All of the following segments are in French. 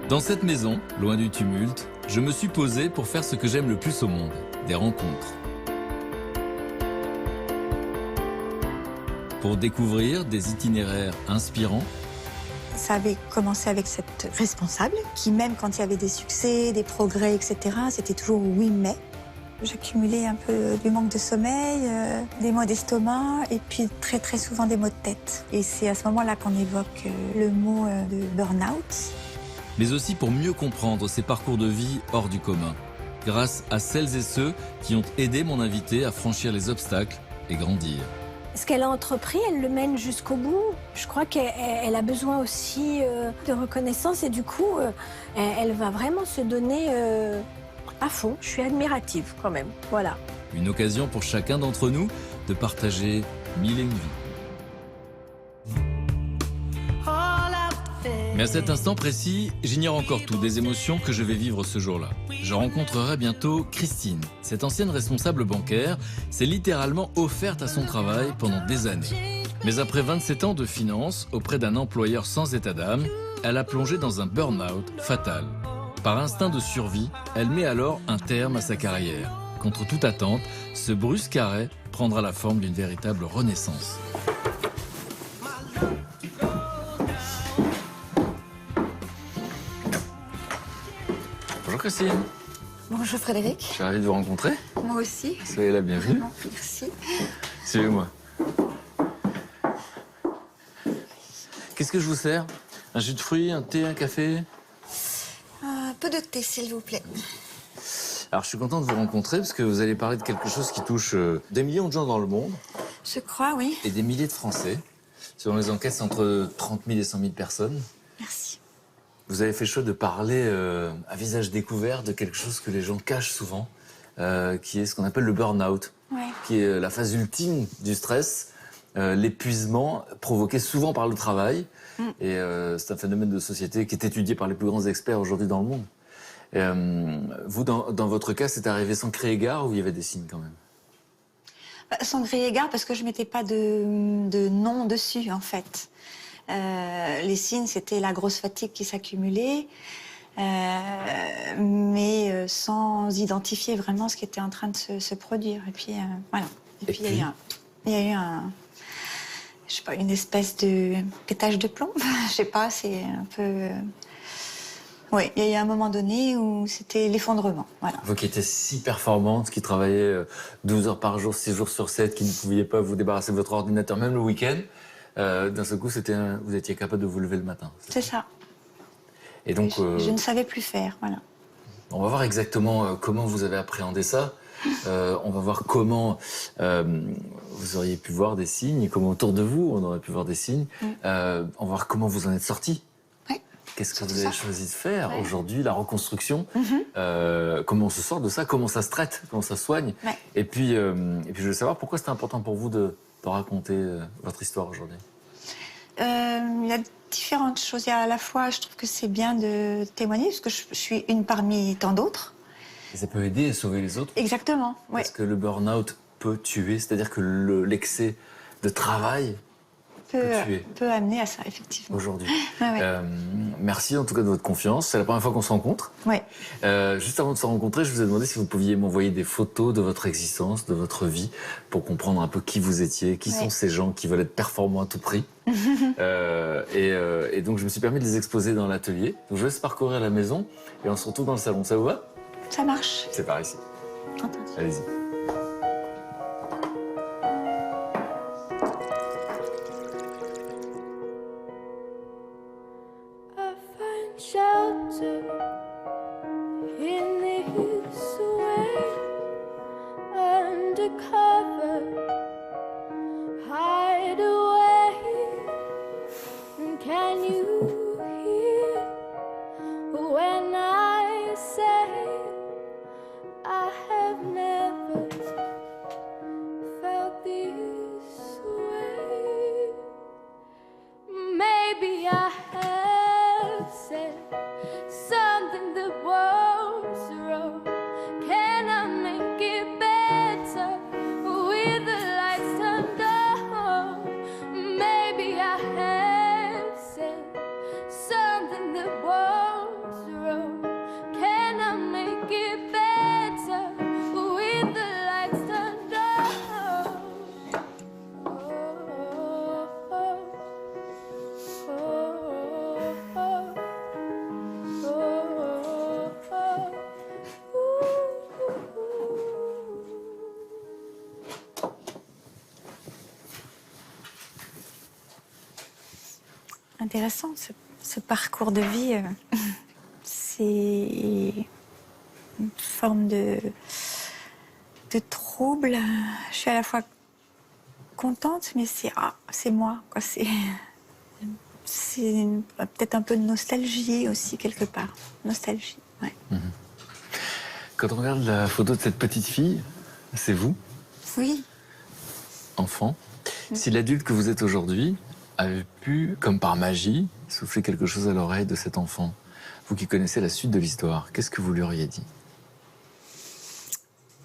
Dans cette maison, loin du tumulte, je me suis posé pour faire ce que j'aime le plus au monde, des rencontres. Pour découvrir des itinéraires inspirants. Ça avait commencé avec cette responsable qui, même quand il y avait des succès, des progrès, etc., c'était toujours oui mais. J'accumulais un peu du manque de sommeil, des maux d'estomac et puis très très souvent des maux de tête. Et c'est à ce moment-là qu'on évoque le mot de burn-out. Mais aussi pour mieux comprendre ces parcours de vie hors du commun, grâce à celles et ceux qui ont aidé mon invité à franchir les obstacles et grandir. Ce qu'elle a entrepris, elle le mène jusqu'au bout. Je crois qu'elle a besoin aussi de reconnaissance et du coup, elle va vraiment se donner à fond. Je suis admirative quand même, voilà. Une occasion pour chacun d'entre nous de partager mille et une vies. Mais à cet instant précis, j'ignore encore tout des émotions que je vais vivre ce jour-là. Je rencontrerai bientôt Christine. Cette ancienne responsable bancaire s'est littéralement offerte à son travail pendant des années. Mais après 27 ans de finance auprès d'un employeur sans état d'âme, elle a plongé dans un burn-out fatal. Par instinct de survie, elle met alors un terme à sa carrière. Contre toute attente, ce brusque arrêt prendra la forme d'une véritable renaissance. Bonjour Christine. Bonjour Frédéric. Je suis ravi de vous rencontrer. Moi aussi. Soyez la bienvenue. Merci. Suivez-moi. Qu'est-ce que je vous sers? Un jus de fruits, un thé, un café? Un peu de thé, s'il vous plaît. Alors je suis content de vous rencontrer parce que vous allez parler de quelque chose qui touche des millions de gens dans le monde. Je crois, oui. Et des milliers de Français. Selon les enquêtes, c'est entre 30 000 et 100 000 personnes. Merci. Vous avez fait le choix de parler à visage découvert de quelque chose que les gens cachent souvent, qui est ce qu'on appelle le burn-out, Ouais. qui est la phase ultime du stress, l'épuisement provoqué souvent par le travail. Et c'est un phénomène de société qui est étudié par les plus grands experts aujourd'hui dans le monde. Vous, dans votre cas, c'est arrivé sans crier gare ou il y avait des signes quand même? Sans crier gare, parce que je mettais pas de nom dessus, en fait. Les signes, c'était la grosse fatigue qui s'accumulait, mais sans identifier vraiment ce qui était en train de se produire. Et puis, voilà. Et puis, il y a eu je sais pas, une espèce de pétage de plomb. Je sais pas, c'est un peu... Oui, il y a eu un moment donné où c'était l'effondrement, voilà. Vous qui étiez si performante, qui travaillait 12 heures par jour, 6 jours sur 7, qui ne pouviez pas vous débarrasser de votre ordinateur, même le week-end, d'un seul coup, vous étiez capable de vous lever le matin. C'est ça. Et donc, je ne savais plus faire, voilà. on va voir exactement comment vous avez appréhendé ça. On va voir comment vous auriez pu voir des signes, comment autour de vous on aurait pu voir des signes. On va voir comment vous en êtes sorti. Ouais. Qu'est-ce que vous avez choisi de faire aujourd'hui, la reconstruction, comment on se sort de ça, comment ça se traite, comment ça se soigne. Ouais. Et puis je veux savoir pourquoi c'était important pour vous de raconter votre histoire aujourd'hui. Il y a différentes choses. Il y a à la fois, je trouve que c'est bien de témoigner, parce que je suis une parmi tant d'autres. Et ça peut aider à sauver les autres. Exactement, oui. Parce que le burn-out peut tuer, c'est-à-dire que l'excès de travail peut amener à ça, effectivement. Aujourd'hui. Ouais. Merci en tout cas de votre confiance. C'est la première fois qu'on se rencontre. Ouais. Juste avant de se rencontrer, je vous ai demandé si vous pouviez m'envoyer des photos de votre existence, de votre vie, pour comprendre un peu qui vous étiez, qui sont ces gens qui veulent être performants à tout prix. Et donc je me suis permis de les exposer dans l'atelier. Donc je vais laisse parcourir la maison et on se retrouve dans le salon. Ça vous va? Ça marche. C'est par ici. Entendu. Allez-y. Shelter in this way, undercover, hide away. Can you hear when I say I have never felt this way? Maybe I have said something that was wrong. Can I make it better with the lights turned on? Maybe I have said something that was intéressant, ce parcours de vie. C'est une forme de trouble. Je suis à la fois contente, mais c'est moi, quoi. C'est peut-être un peu de nostalgie aussi, quelque part. Nostalgie, ouais. Quand on regarde la photo de cette petite fille, c'est vous, Oui. enfant. Si l'adulte que vous êtes aujourd'hui avait pu, comme par magie, souffler quelque chose à l'oreille de cet enfant, vous qui connaissez la suite de l'histoire, qu'est-ce que vous lui auriez dit?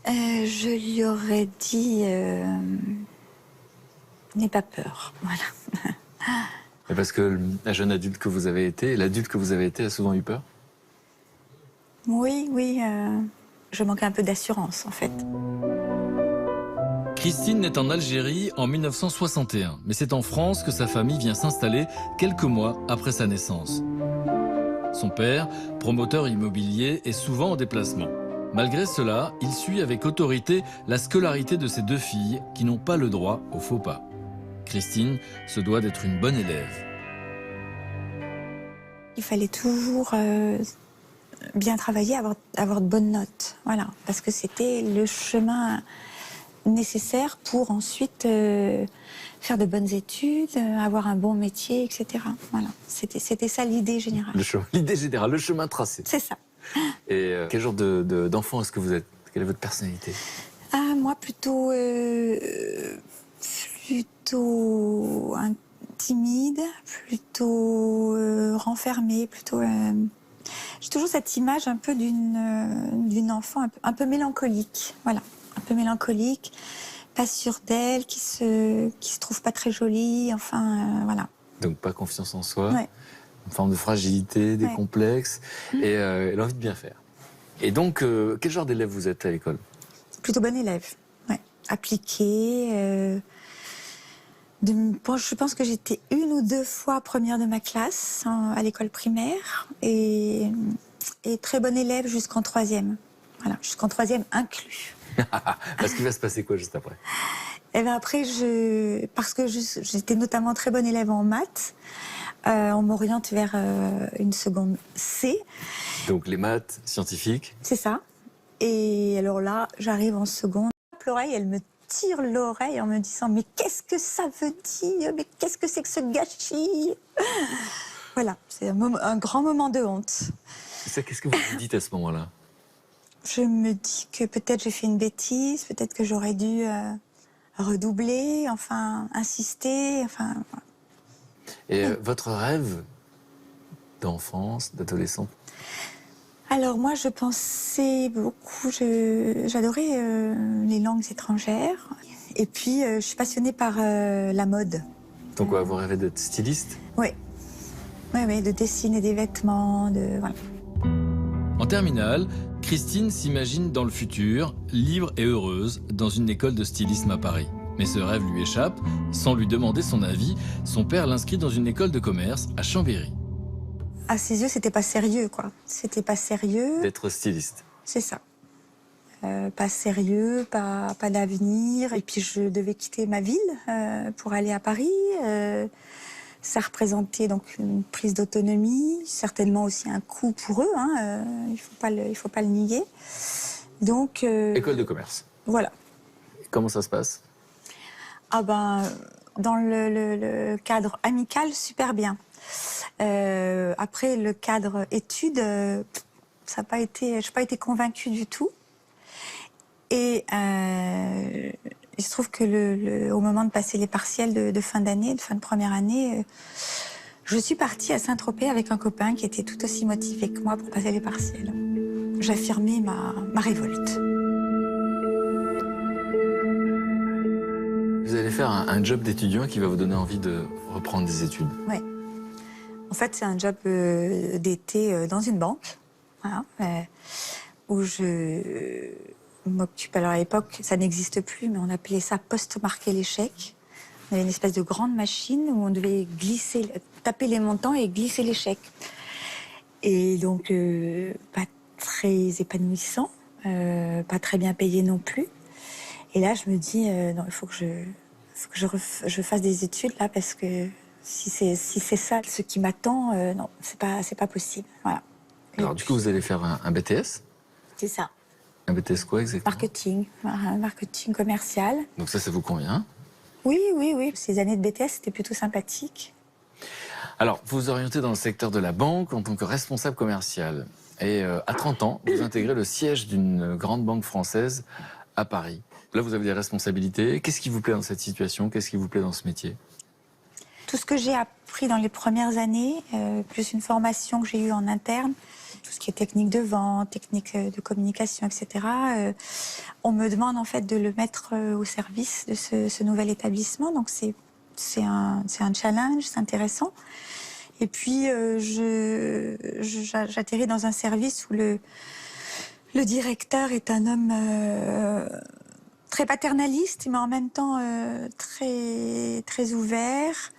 Je lui aurais dit n'aie pas peur, voilà. Et parce que la jeune adulte que vous avez été, l'adulte que vous avez été a souvent eu peur? Oui, je manquais un peu d'assurance, en fait. Christine naît en Algérie en 1961, mais c'est en France que sa famille vient s'installer quelques mois après sa naissance. Son père, promoteur immobilier, est souvent en déplacement. Malgré cela, il suit avec autorité la scolarité de ses deux filles qui n'ont pas le droit au faux pas. Christine se doit d'être une bonne élève. Il fallait toujours bien travailler, avoir de bonnes notes, voilà, parce que c'était le chemin nécessaire pour ensuite faire de bonnes études, avoir un bon métier, etc. Voilà, c'était ça l'idée générale. L'idée générale, le chemin tracé. C'est ça. Et quel genre d'enfant est-ce que vous êtes? Quelle est votre personnalité? Ah, moi, plutôt timide, plutôt renfermée, plutôt... J'ai toujours cette image un peu d'une enfant un peu mélancolique, voilà, un peu mélancolique, pas sûre d'elle, qui se trouve pas très jolie, enfin, voilà. Donc pas confiance en soi, Ouais. une forme de fragilité, des Ouais. complexes et l'envie de bien faire. Et donc, quel genre d'élève vous êtes à l'école? Plutôt bonne élève, ouais. Appliquée. Je pense que j'étais 1 ou 2 fois première de ma classe à l'école primaire et très bonne élève jusqu'en 3e. Voilà, jusqu'en 3e inclus. Parce qu'il va se passer quoi juste après? Et bien après, parce que j'étais notamment très bonne élève en maths, on m'oriente vers une seconde C. Donc les maths, scientifiques. C'est ça. Et alors là, j'arrive en seconde. L'oreille, elle me tire l'oreille en me disant « Mais qu'est-ce que ça veut dire? Mais qu'est-ce que c'est que ce gâchis ?» Voilà, c'est un grand moment de honte. Qu'est-ce que vous vous dites à ce moment-là? Je me dis que peut-être j'ai fait une bêtise, peut-être que j'aurais dû redoubler, enfin, insister, enfin... Voilà. Et votre rêve d'enfance, d'adolescent? Alors moi, je pensais beaucoup, j'adorais les langues étrangères. Et puis, je suis passionnée par la mode. Donc quoi, vous rêvez d'être styliste? Oui, de dessiner des vêtements, voilà. En terminale, Christine s'imagine dans le futur, libre et heureuse, dans une école de stylisme à Paris. Mais ce rêve lui échappe. Sans lui demander son avis, son père l'inscrit dans une école de commerce à Chambéry. À ses yeux, c'était pas sérieux, quoi. C'était pas sérieux. D'être styliste. C'est ça. Pas sérieux, pas d'avenir. Et puis je devais quitter ma ville pour aller à Paris. Ça représentait donc une prise d'autonomie, certainement aussi un coût pour eux. Hein, il faut pas le nier. Donc École de commerce. voilà. Comment ça se passe? Ah ben, dans le cadre amical, super bien. Après, le cadre études, ça n'a pas été, je n'ai pas été convaincue du tout. Et il se trouve que au moment de passer les partiels de fin d'année, de fin de première année, je suis partie à Saint-Tropez avec un copain qui était tout aussi motivé que moi pour passer les partiels. J'affirmais ma révolte. Vous allez faire un job d'étudiant qui va vous donner envie de reprendre des études. Oui. En fait, c'est un job d'été dans une banque, voilà, où je m'occupe. Alors à l'époque, ça n'existe plus, mais on appelait ça poste marqué l'échec. On avait une espèce de grande machine où on devait taper les montants et glisser les chèques. Et donc, pas très épanouissant, pas très bien payé non plus. Et là, je me dis, non, il faut que je fasse des études là parce que Si c'est ça ce qui m'attend, non, c'est pas possible. Voilà. Alors du coup, vous allez faire un BTS. C'est ça. Un BTS quoi exactement? Marketing, marketing commercial. Donc ça vous convient? Oui. Ces années de BTS, c'était plutôt sympathique. Alors, vous vous orientez dans le secteur de la banque en tant que responsable commercial. Et à 30 ans, vous intégrez le siège d'une grande banque française à Paris. Là, vous avez des responsabilités. Qu'est-ce qui vous plaît dans cette situation? Qu'est-ce qui vous plaît dans ce métier? Tout ce que j'ai appris dans les premières années, plus une formation que j'ai eue en interne, tout ce qui est technique de vente, technique de communication, etc. On me demande en fait de le mettre au service de ce nouvel établissement. Donc c'est un challenge, c'est intéressant. Et puis j'atterris dans un service où le directeur est un homme très paternaliste, mais en même temps très ouvert,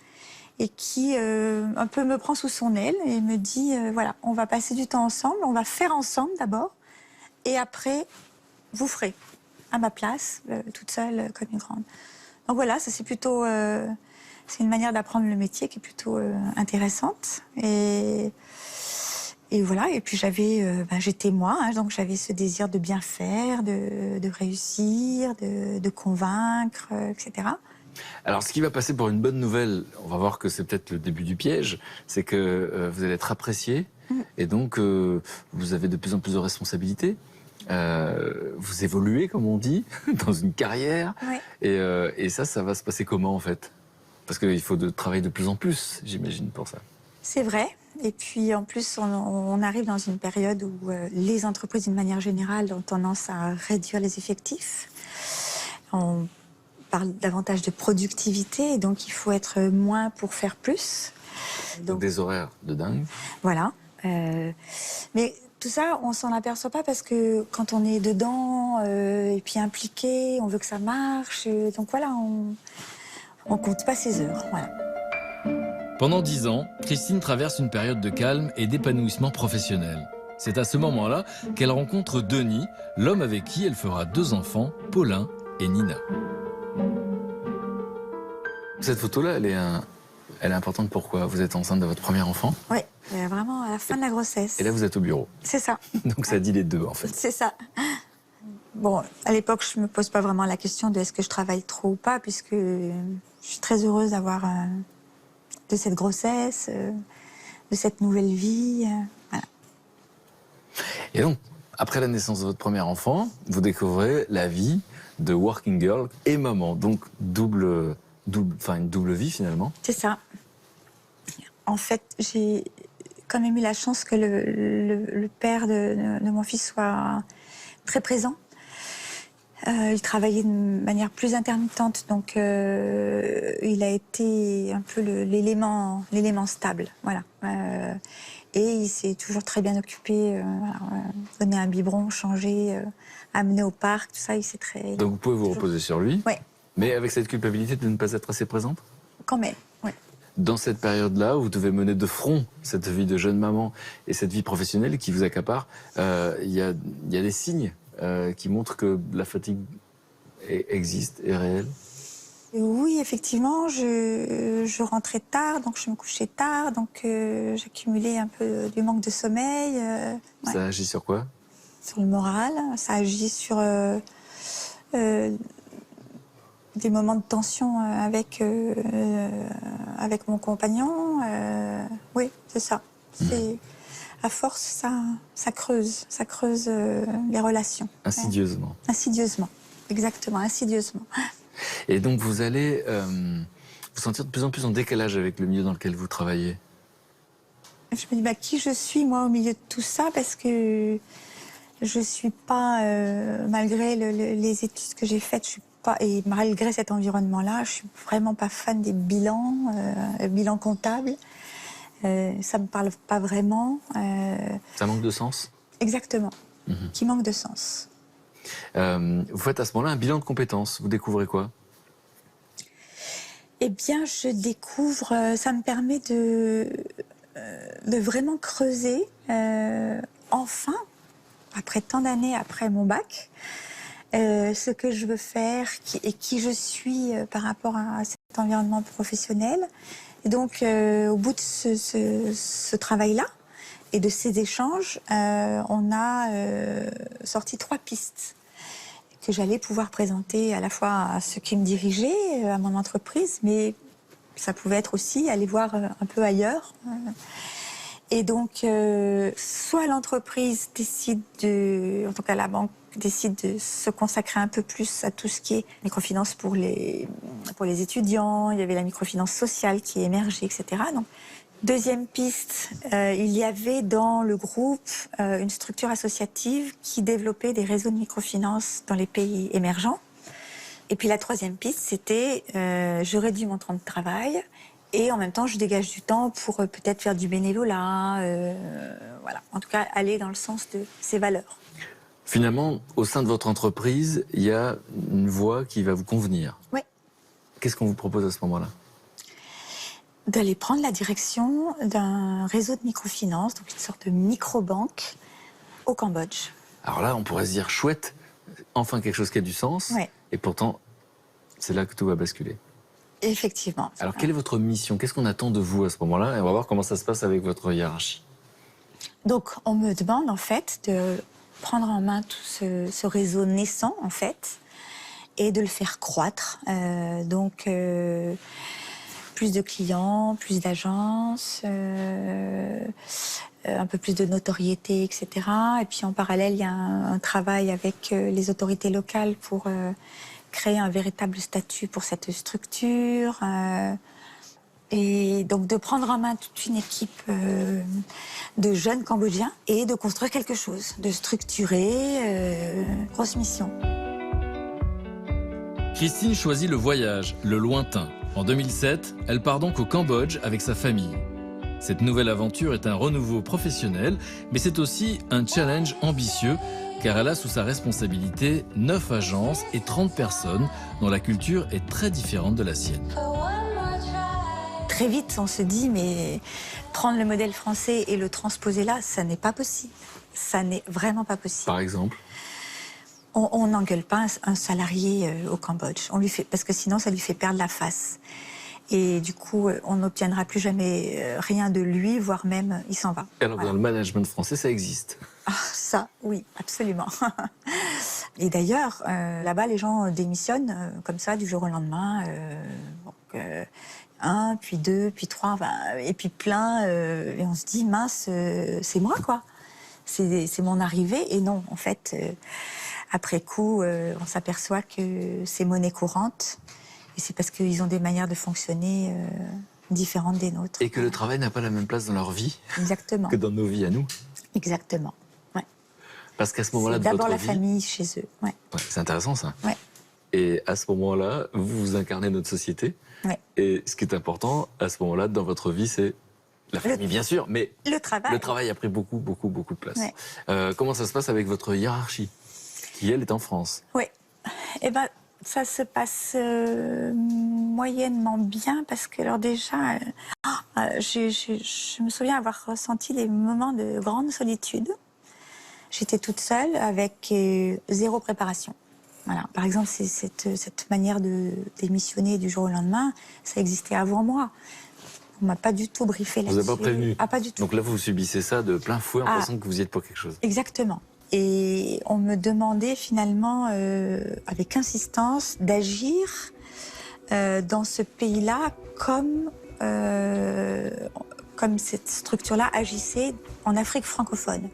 et qui un peu me prend sous son aile et me dit voilà, on va passer du temps ensemble, on va faire ensemble d'abord, et après vous ferez à ma place, toute seule comme une grande. Donc voilà, ça c'est plutôt c'est une manière d'apprendre le métier qui est plutôt intéressante, et voilà. Et puis j'étais moi, hein, donc j'avais ce désir de bien faire, de réussir, de convaincre, etc. Alors, ce qui va passer pour une bonne nouvelle, on va voir que c'est peut-être le début du piège, c'est que vous allez être apprécié, et donc vous avez de plus en plus de responsabilités. Vous évoluez, comme on dit, dans une carrière. Ouais. Et ça va se passer comment, en fait? Parce qu'il faut travailler de plus en plus, j'imagine, pour ça. C'est vrai. Et puis en plus, on arrive dans une période où les entreprises, d'une manière générale, ont tendance à réduire les effectifs. On parle davantage de productivité, et donc il faut être moins pour faire plus. Donc des horaires de dingue. Voilà. Mais tout ça, on s'en aperçoit pas parce que quand on est dedans et puis impliqué, on veut que ça marche. Donc voilà, on compte pas ses heures. Voilà. Pendant 10 ans, Christine traverse une période de calme et d'épanouissement professionnel. C'est à ce moment-là qu'elle rencontre Denis, l'homme avec qui elle fera 2 enfants, Paulin et Nina. Cette photo-là, elle est importante. Pourquoi? Vous êtes enceinte de votre premier enfant? Oui, vraiment à la fin de la grossesse. Et là, vous êtes au bureau. C'est ça. Donc ça dit les deux, en fait. C'est ça. Bon, à l'époque, je me pose pas vraiment la question de est-ce que je travaille trop ou pas, puisque je suis très heureuse de cette grossesse, de cette nouvelle vie. Voilà. Et donc, après la naissance de votre premier enfant, vous découvrez la vie de working girl et maman. Donc, une double vie, finalement. C'est ça. En fait, j'ai quand même eu la chance que le père de mon fils soit très présent. Il travaillait de manière plus intermittente, donc il a été un peu l'élément stable, voilà. Et il s'est toujours très bien occupé, donner un biberon, changer, amener au parc, tout ça, il s'est très... Donc vous pouvez vous reposer sur lui, Oui, mais avec cette culpabilité de ne pas être assez présente? quand même, oui. Dans cette période-là, où vous devez mener de front cette vie de jeune maman et cette vie professionnelle qui vous accapare, il y a des signes qui montrent que la fatigue existe, est réelle? Oui, effectivement, je rentrais tard, donc je me couchais tard, donc j'accumulais un peu du manque de sommeil. Ouais. Ça agit sur quoi? Sur le moral, ça agit sur des moments de tension avec mon compagnon. Oui, c'est ça. C'est... À force, ça creuse les relations. Insidieusement. Ouais. Insidieusement, exactement, insidieusement. Et donc vous allez vous sentir de plus en plus en décalage avec le milieu dans lequel vous travaillez. Je me dis, qui je suis, moi, au milieu de tout ça, parce que je suis pas, malgré les études que j'ai faites, je suis pas, et malgré cet environnement-là, je suis vraiment pas fan des bilans comptables. Ça me parle pas vraiment. Ça manque de sens? Exactement, qui manque de sens. Vous faites à ce moment-là un bilan de compétences. Vous découvrez quoi? Eh bien, je découvre, ça me permet de vraiment creuser, enfin, après tant d'années après mon bac, ce que je veux faire et qui je suis par rapport à cet environnement professionnel. Et donc, au bout de ce travail-là et de ces échanges, on a sorti 3 pistes que j'allais pouvoir présenter à la fois à ceux qui me dirigeaient, à mon entreprise, mais ça pouvait être aussi aller voir un peu ailleurs. Et donc, soit l'entreprise décide en tout cas la banque décide de se consacrer un peu plus à tout ce qui est microfinance pour les étudiants. Il y avait la microfinance sociale qui émergeait, etc. Donc, deuxième piste, il y avait dans le groupe une structure associative qui développait des réseaux de microfinance dans les pays émergents. Et puis la troisième piste, c'était je réduis mon temps de travail et en même temps je dégage du temps pour peut-être faire du bénévolat, voilà. En tout cas aller dans le sens de ces valeurs. Finalement, au sein de votre entreprise, il y a une voie qui va vous convenir. Oui. Qu'est-ce qu'on vous propose à ce moment-là? D'aller prendre la direction d'un réseau de microfinance, donc une sorte de microbanque au Cambodge. Alors là, on pourrait se dire chouette, enfin quelque chose qui a du sens. Ouais. Et pourtant, c'est là que tout va basculer. Effectivement. Alors, quelle est votre mission? Qu'est-ce qu'on attend de vous à ce moment-là? Et on va voir comment ça se passe avec votre hiérarchie. Donc, on me demande en fait de prendre en main tout ce réseau naissant en fait et de le faire croître. Donc, plus de clients, plus d'agences, un peu plus de notoriété, etc. Et puis en parallèle, il y a un travail avec les autorités locales pour créer un véritable statut pour cette structure. Et donc de prendre en main toute une équipe de jeunes Cambodgiens et de construire quelque chose, de structurer, grosse mission. Christine choisit le voyage, le lointain. En 2007, elle part donc au Cambodge avec sa famille. Cette nouvelle aventure est un renouveau professionnel, mais c'est aussi un challenge ambitieux, car elle a sous sa responsabilité 9 agences et 30 personnes dont la culture est très différente de la sienne. Très vite, on se dit, mais prendre le modèle français et le transposer là, ça n'est pas possible. Ça n'est vraiment pas possible. Par exemple? On n'engueule pas un salarié au Cambodge, parce que sinon ça lui fait perdre la face. Et du coup, on n'obtiendra plus jamais rien de lui, voire même il s'en va. Alors que dans le management français, ça existe. Ah, ça, oui, absolument. Et d'ailleurs, là-bas, les gens démissionnent comme ça du jour au lendemain. Un, puis 2, puis 3, et puis plein. Et on se dit, mince, c'est moi, quoi. C'est mon arrivée. Et non, en fait, après coup, on s'aperçoit que c'est monnaie courante. Et c'est parce qu'ils ont des manières de fonctionner différentes des nôtres. Et que le travail n'a pas la même place dans leur vie Exactement. que dans nos vies à nous. Exactement. Ouais. Parce qu'à ce moment-là de d'abord votre la vie... famille chez eux. Ouais. Ouais, c'est intéressant ça. Ouais. Et à ce moment-là, vous incarnez notre société. Ouais. Et ce qui est important à ce moment-là dans votre vie, c'est la famille, bien sûr, mais Le travail. le travail a pris beaucoup de place. Ouais. Comment ça se passe avec votre hiérarchie, qui elle est en France? Oui. Eh ben, ça se passe moyennement bien parce que, alors déjà, je me souviens avoir ressenti des moments de grande solitude. J'étais toute seule avec zéro préparation. Voilà. Par exemple, cette manière de démissionner du jour au lendemain, ça existait avant moi. On m'a pas du tout briefé là-dessus. Vous n'avez pas prévenu? Ah, pas du tout. Donc là, vous subissez ça de plein fouet en pensant que vous y êtes pour quelque chose. Exactement. Et on me demandait finalement, avec insistance, d'agir dans ce pays-là comme cette structure-là agissait en Afrique francophone.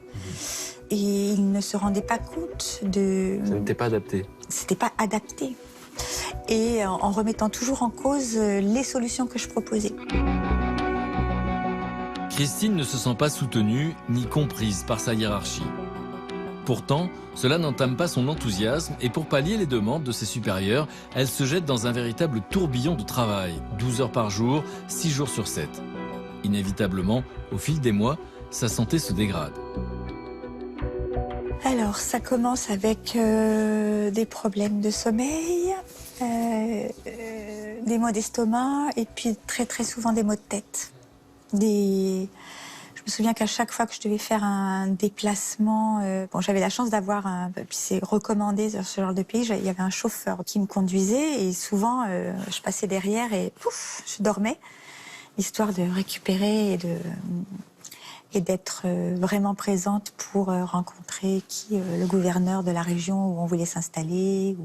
Et ils ne se rendaient pas compte de... Ça n'était pas adapté. C'était pas adapté. Et en remettant toujours en cause les solutions que je proposais. Christine ne se sent pas soutenue ni comprise par sa hiérarchie. Pourtant, cela n'entame pas son enthousiasme et pour pallier les demandes de ses supérieurs, elle se jette dans un véritable tourbillon de travail, 12 heures par jour, 6 jours sur 7. Inévitablement, au fil des mois, sa santé se dégrade. Alors, ça commence avec des problèmes de sommeil, des maux d'estomac et puis très très souvent des maux de tête. Je me souviens qu'à chaque fois que je devais faire un déplacement, j'avais la chance d'avoir puis c'est recommandé dans ce genre de pays, il y avait un chauffeur qui me conduisait et souvent je passais derrière et pouf, je dormais. histoire de récupérer et d'être vraiment présente pour rencontrer le gouverneur de la région où on voulait s'installer.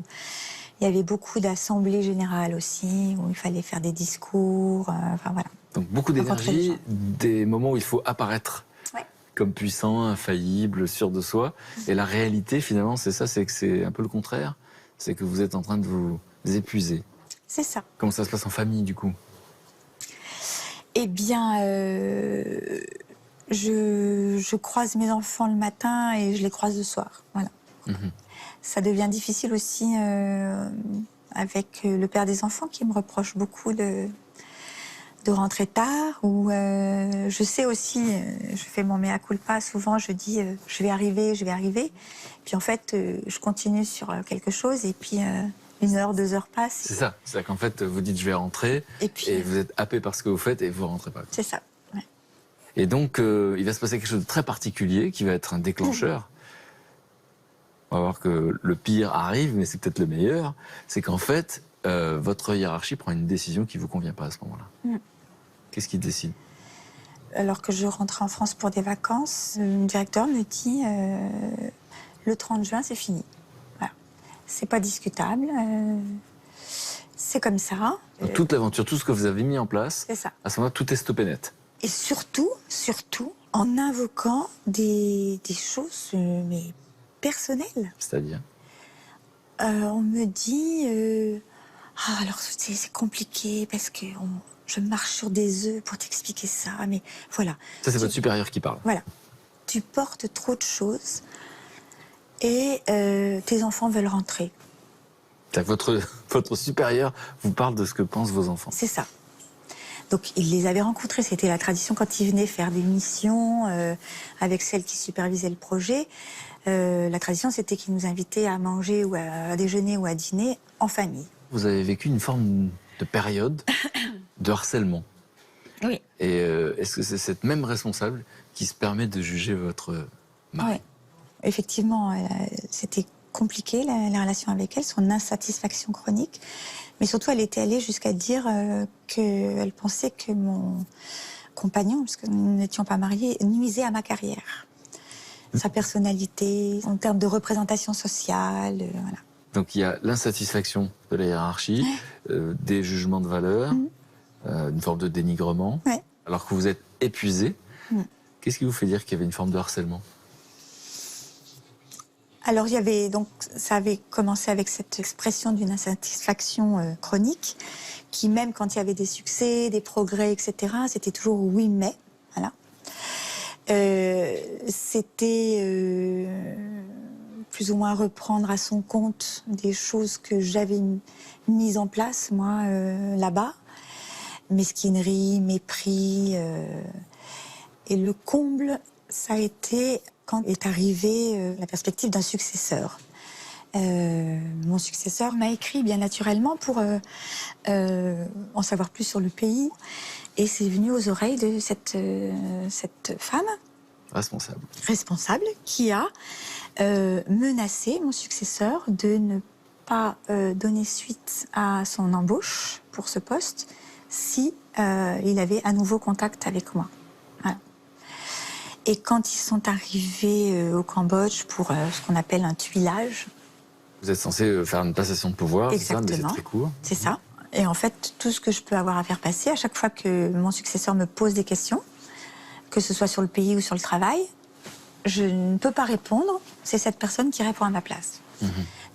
Il y avait beaucoup d'assemblées générales aussi, où il fallait faire des discours, enfin voilà. Donc beaucoup d'énergie, des moments où il faut apparaître comme puissant, infaillible, sûr de soi. Et la réalité, finalement, c'est ça, c'est que c'est un peu le contraire. C'est que vous êtes en train de vous épuiser. C'est ça. Comment ça se passe en famille, du coup? Eh bien, je croise mes enfants le matin et je les croise le soir. Voilà. Ça devient difficile aussi avec le père des enfants qui me reproche beaucoup de rentrer tard. Ou je sais aussi, je fais mon mea culpa, souvent je dis je vais arriver. Puis en fait, je continue sur quelque chose et puis 1 heure, 2 heures passent. C'est ça, c'est-à-dire qu'en fait, vous dites je vais rentrer et vous êtes happé par ce que vous faites et vous rentrez pas. C'est ça. Ouais. Et donc, il va se passer quelque chose de très particulier qui va être un déclencheur. On va voir que le pire arrive, mais c'est peut-être le meilleur. C'est qu'en fait, votre hiérarchie prend une décision qui ne vous convient pas à ce moment-là. Qu'est-ce qu'il décide? Alors que je rentrais en France pour des vacances, le directeur me dit le 30 juin, c'est fini. Voilà. C'est pas discutable. C'est comme ça. Donc, toute l'aventure, tout ce que vous avez mis en place, c'est ça. À ce moment-là, tout est stoppé net. Et surtout, en invoquant des choses mais personnelles. C'est-à-dire on me dit alors c'est compliqué parce que je marche sur des œufs pour t'expliquer ça, mais voilà. Ça, c'est votre supérieur qui parle. Voilà. Tu portes trop de choses et tes enfants veulent rentrer. Votre supérieur vous parle de ce que pensent vos enfants. C'est ça. Donc, il les avait rencontrés. C'était la tradition quand ils venaient faire des missions avec celle qui supervisait le projet. La tradition, c'était qu'ils nous invitaient à manger ou à déjeuner ou à dîner en famille. Vous avez vécu une forme de période de harcèlement. Oui. Et est-ce que c'est cette même responsable qui se permet de juger votre mari? Oui. Effectivement, c'était compliqué la relation avec elle, son insatisfaction chronique. Mais surtout, elle était allée jusqu'à dire qu'elle pensait que mon compagnon, parce que nous n'étions pas mariés, nuisait à ma carrière. Sa personnalité, en termes de représentation sociale, voilà. Donc il y a l'insatisfaction de la hiérarchie, des jugements de valeur, une forme de dénigrement, alors que vous êtes épuisé. Qu'est-ce qui vous fait dire qu'il y avait une forme de harcèlement? Alors, ça avait commencé avec cette expression d'une insatisfaction chronique, qui même quand il y avait des succès, des progrès, etc., c'était toujours oui, mais, voilà. C'était plus ou moins reprendre à son compte des choses que j'avais mises en place, moi, là-bas. Mesquinerie, mépris. Et le comble, ça a été quand est arrivée la perspective d'un successeur. Mon successeur m'a écrit bien naturellement pour en savoir plus sur le pays. Et c'est venu aux oreilles de cette femme responsable qui a menacé mon successeur de ne pas donner suite à son embauche pour ce poste si il avait à nouveau contact avec moi. Voilà. Et quand ils sont arrivés au Cambodge pour ce qu'on appelle un tuilage. Vous êtes censé faire une passation de pouvoir, c'est ça, mais c'est très court. C'est ça. Et en fait, tout ce que je peux avoir à faire passer, à chaque fois que mon successeur me pose des questions, que ce soit sur le pays ou sur le travail, je ne peux pas répondre, c'est cette personne qui répond à ma place.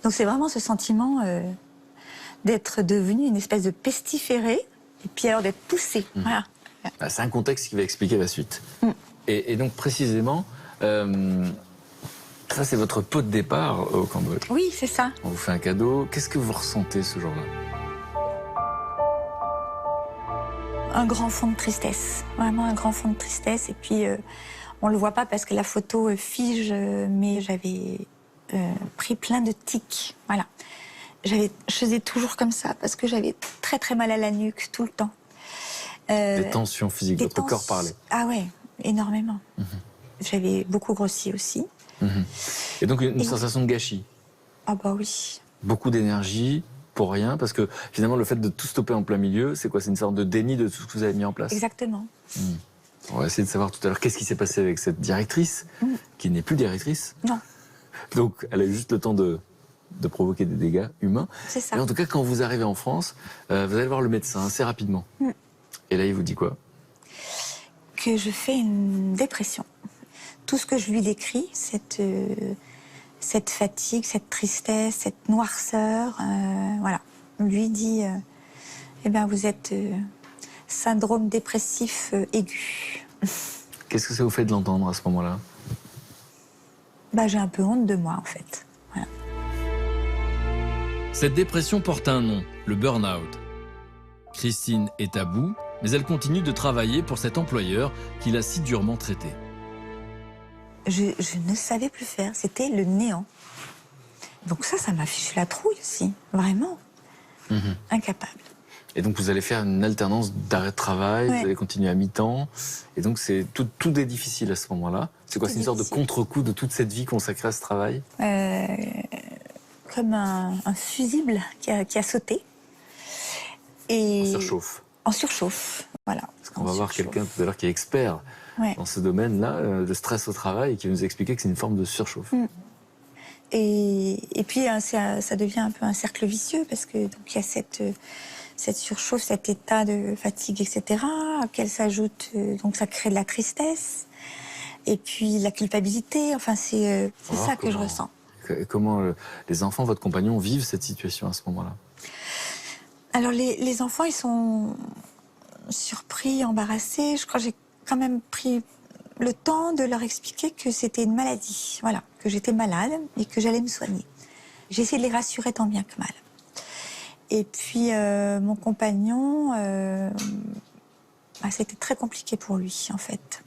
Donc c'est vraiment ce sentiment d'être devenu une espèce de pestiféré, et puis alors d'être poussé. Voilà. C'est un contexte qui va expliquer la suite. Et donc précisément, ça c'est votre pot de départ au Cambodge. Oui, c'est ça. On vous fait un cadeau. Qu'est-ce que vous ressentez ce jour-là? Un grand fond de tristesse, vraiment un grand fond de tristesse. Et puis, on ne le voit pas parce que la photo fige, mais j'avais pris plein de tics. Voilà. Je faisais toujours comme ça parce que j'avais très très mal à la nuque tout le temps. Des tensions physiques, votre corps parlait. Ah ouais, énormément. J'avais beaucoup grossi aussi. Et donc une sensation de gâchis. Ah bah oui. Beaucoup d'énergie pour rien, parce que finalement le fait de tout stopper en plein milieu, c'est quoi? C'est une sorte de déni de tout ce que vous avez mis en place? Exactement. On va essayer de savoir tout à l'heure qu'est-ce qui s'est passé avec cette directrice, qui n'est plus directrice. Non, Donc elle a eu juste le temps de provoquer des dégâts humains. c'est ça. Mais en tout cas, quand vous arrivez en France, vous allez voir le médecin assez rapidement. Et là, il vous dit quoi? Que je fais une dépression. Tout ce que je lui décris, cette fatigue, cette tristesse, cette noirceur, voilà. Lui dit, eh bien, vous êtes syndrome dépressif aigu. Qu'est-ce que ça vous fait de l'entendre à ce moment-là? Bah, j'ai un peu honte de moi, en fait. Voilà. Cette dépression porte un nom, le burn-out. Christine est à bout, mais elle continue de travailler pour cet employeur qui l'a si durement traitée. Je ne savais plus faire, c'était le néant. Donc ça m'a fichu la trouille aussi, vraiment. Incapable. Et donc vous allez faire une alternance d'arrêt de travail, Ouais. vous allez continuer à mi-temps. Et donc c'est tout est difficile à ce moment-là. C'est quoi? Tout C'est une est sorte de difficile. contre-coup de toute cette vie consacrée à ce travail? Comme un fusible qui a sauté. Et On surchauffe. en surchauffe, voilà. Parce qu'on va voir quelqu'un tout à l'heure qui est expert Ouais. dans ce domaine-là, de stress au travail, et qui va nous expliquer que c'est une forme de surchauffe. Et puis ça devient un peu un cercle vicieux parce que donc il y a cette surchauffe, cet état de fatigue, etc. Auquel s'ajoute donc ça crée de la tristesse et puis la culpabilité. Enfin c'est Alors, ça que je comment- ressens. Comment les enfants, votre compagnon, vivent cette situation à ce moment-là? Alors les enfants ils sont surpris, embarrassés. Je crois que j'ai quand même pris le temps de leur expliquer que c'était une maladie, voilà, que j'étais malade et que j'allais me soigner. J'ai essayé de les rassurer tant bien que mal. Et puis mon compagnon, c'était très compliqué pour lui en fait.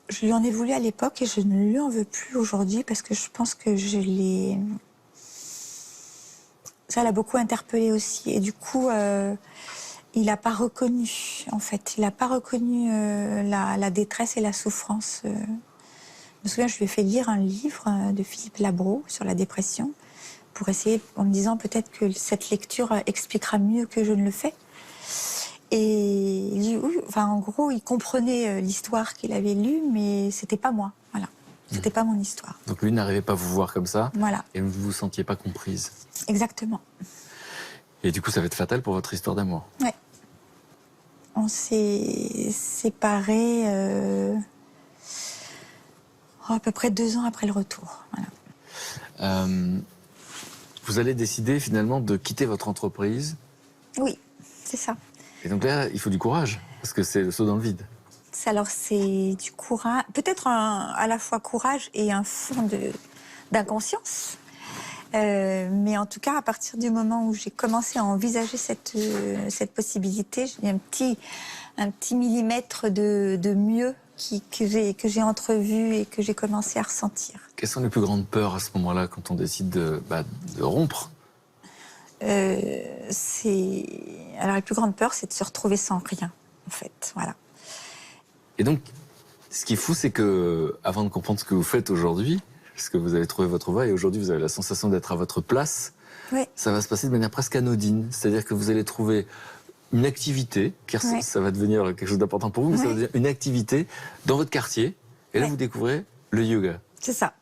Je lui en ai voulu à l'époque et je ne lui en veux plus aujourd'hui parce que je pense que ça l'a beaucoup interpellé aussi. Et du coup, il n'a pas reconnu, en fait. Il n'a pas reconnu la détresse et la souffrance. Je me souviens, je lui ai fait lire un livre de Philippe Labro sur la dépression pour essayer, en me disant peut-être que cette lecture expliquera mieux que je ne le fais. Et en gros, il comprenait l'histoire qu'il avait lue, mais c'était pas moi. Voilà, c'était pas mon histoire. Donc lui n'arrivait pas à vous voir comme ça, Voilà, et vous ne vous sentiez pas comprise. exactement. Et du coup, ça va être fatal pour votre histoire d'amour. Ouais. On s'est séparés à peu près 2 ans après le retour. Voilà. Vous allez décider finalement de quitter votre entreprise. Oui, c'est ça. Et donc là, il faut du courage, parce que c'est le saut dans le vide. Alors c'est du courage, peut-être à la fois courage et un fond d'inconscience. Mais en tout cas, à partir du moment où j'ai commencé à envisager cette possibilité, j'ai un petit millimètre de mieux que j'ai entrevu et que j'ai commencé à ressentir. Quelles sont les plus grandes peurs à ce moment-là, quand on décide de rompre? Alors la plus grande peur, c'est de se retrouver sans rien, en fait. Voilà. Et donc, ce qui est fou, c'est que, avant de comprendre ce que vous faites aujourd'hui, parce que vous avez trouvé votre voie et aujourd'hui vous avez la sensation d'être à votre place, Oui. ça va se passer de manière presque anodine. C'est-à-dire que vous allez trouver une activité, car Ouais. ça va devenir quelque chose d'important pour vous, mais ça va Ouais. devenir une activité dans votre quartier. Et là, Ouais. vous découvrez le yoga. C'est ça.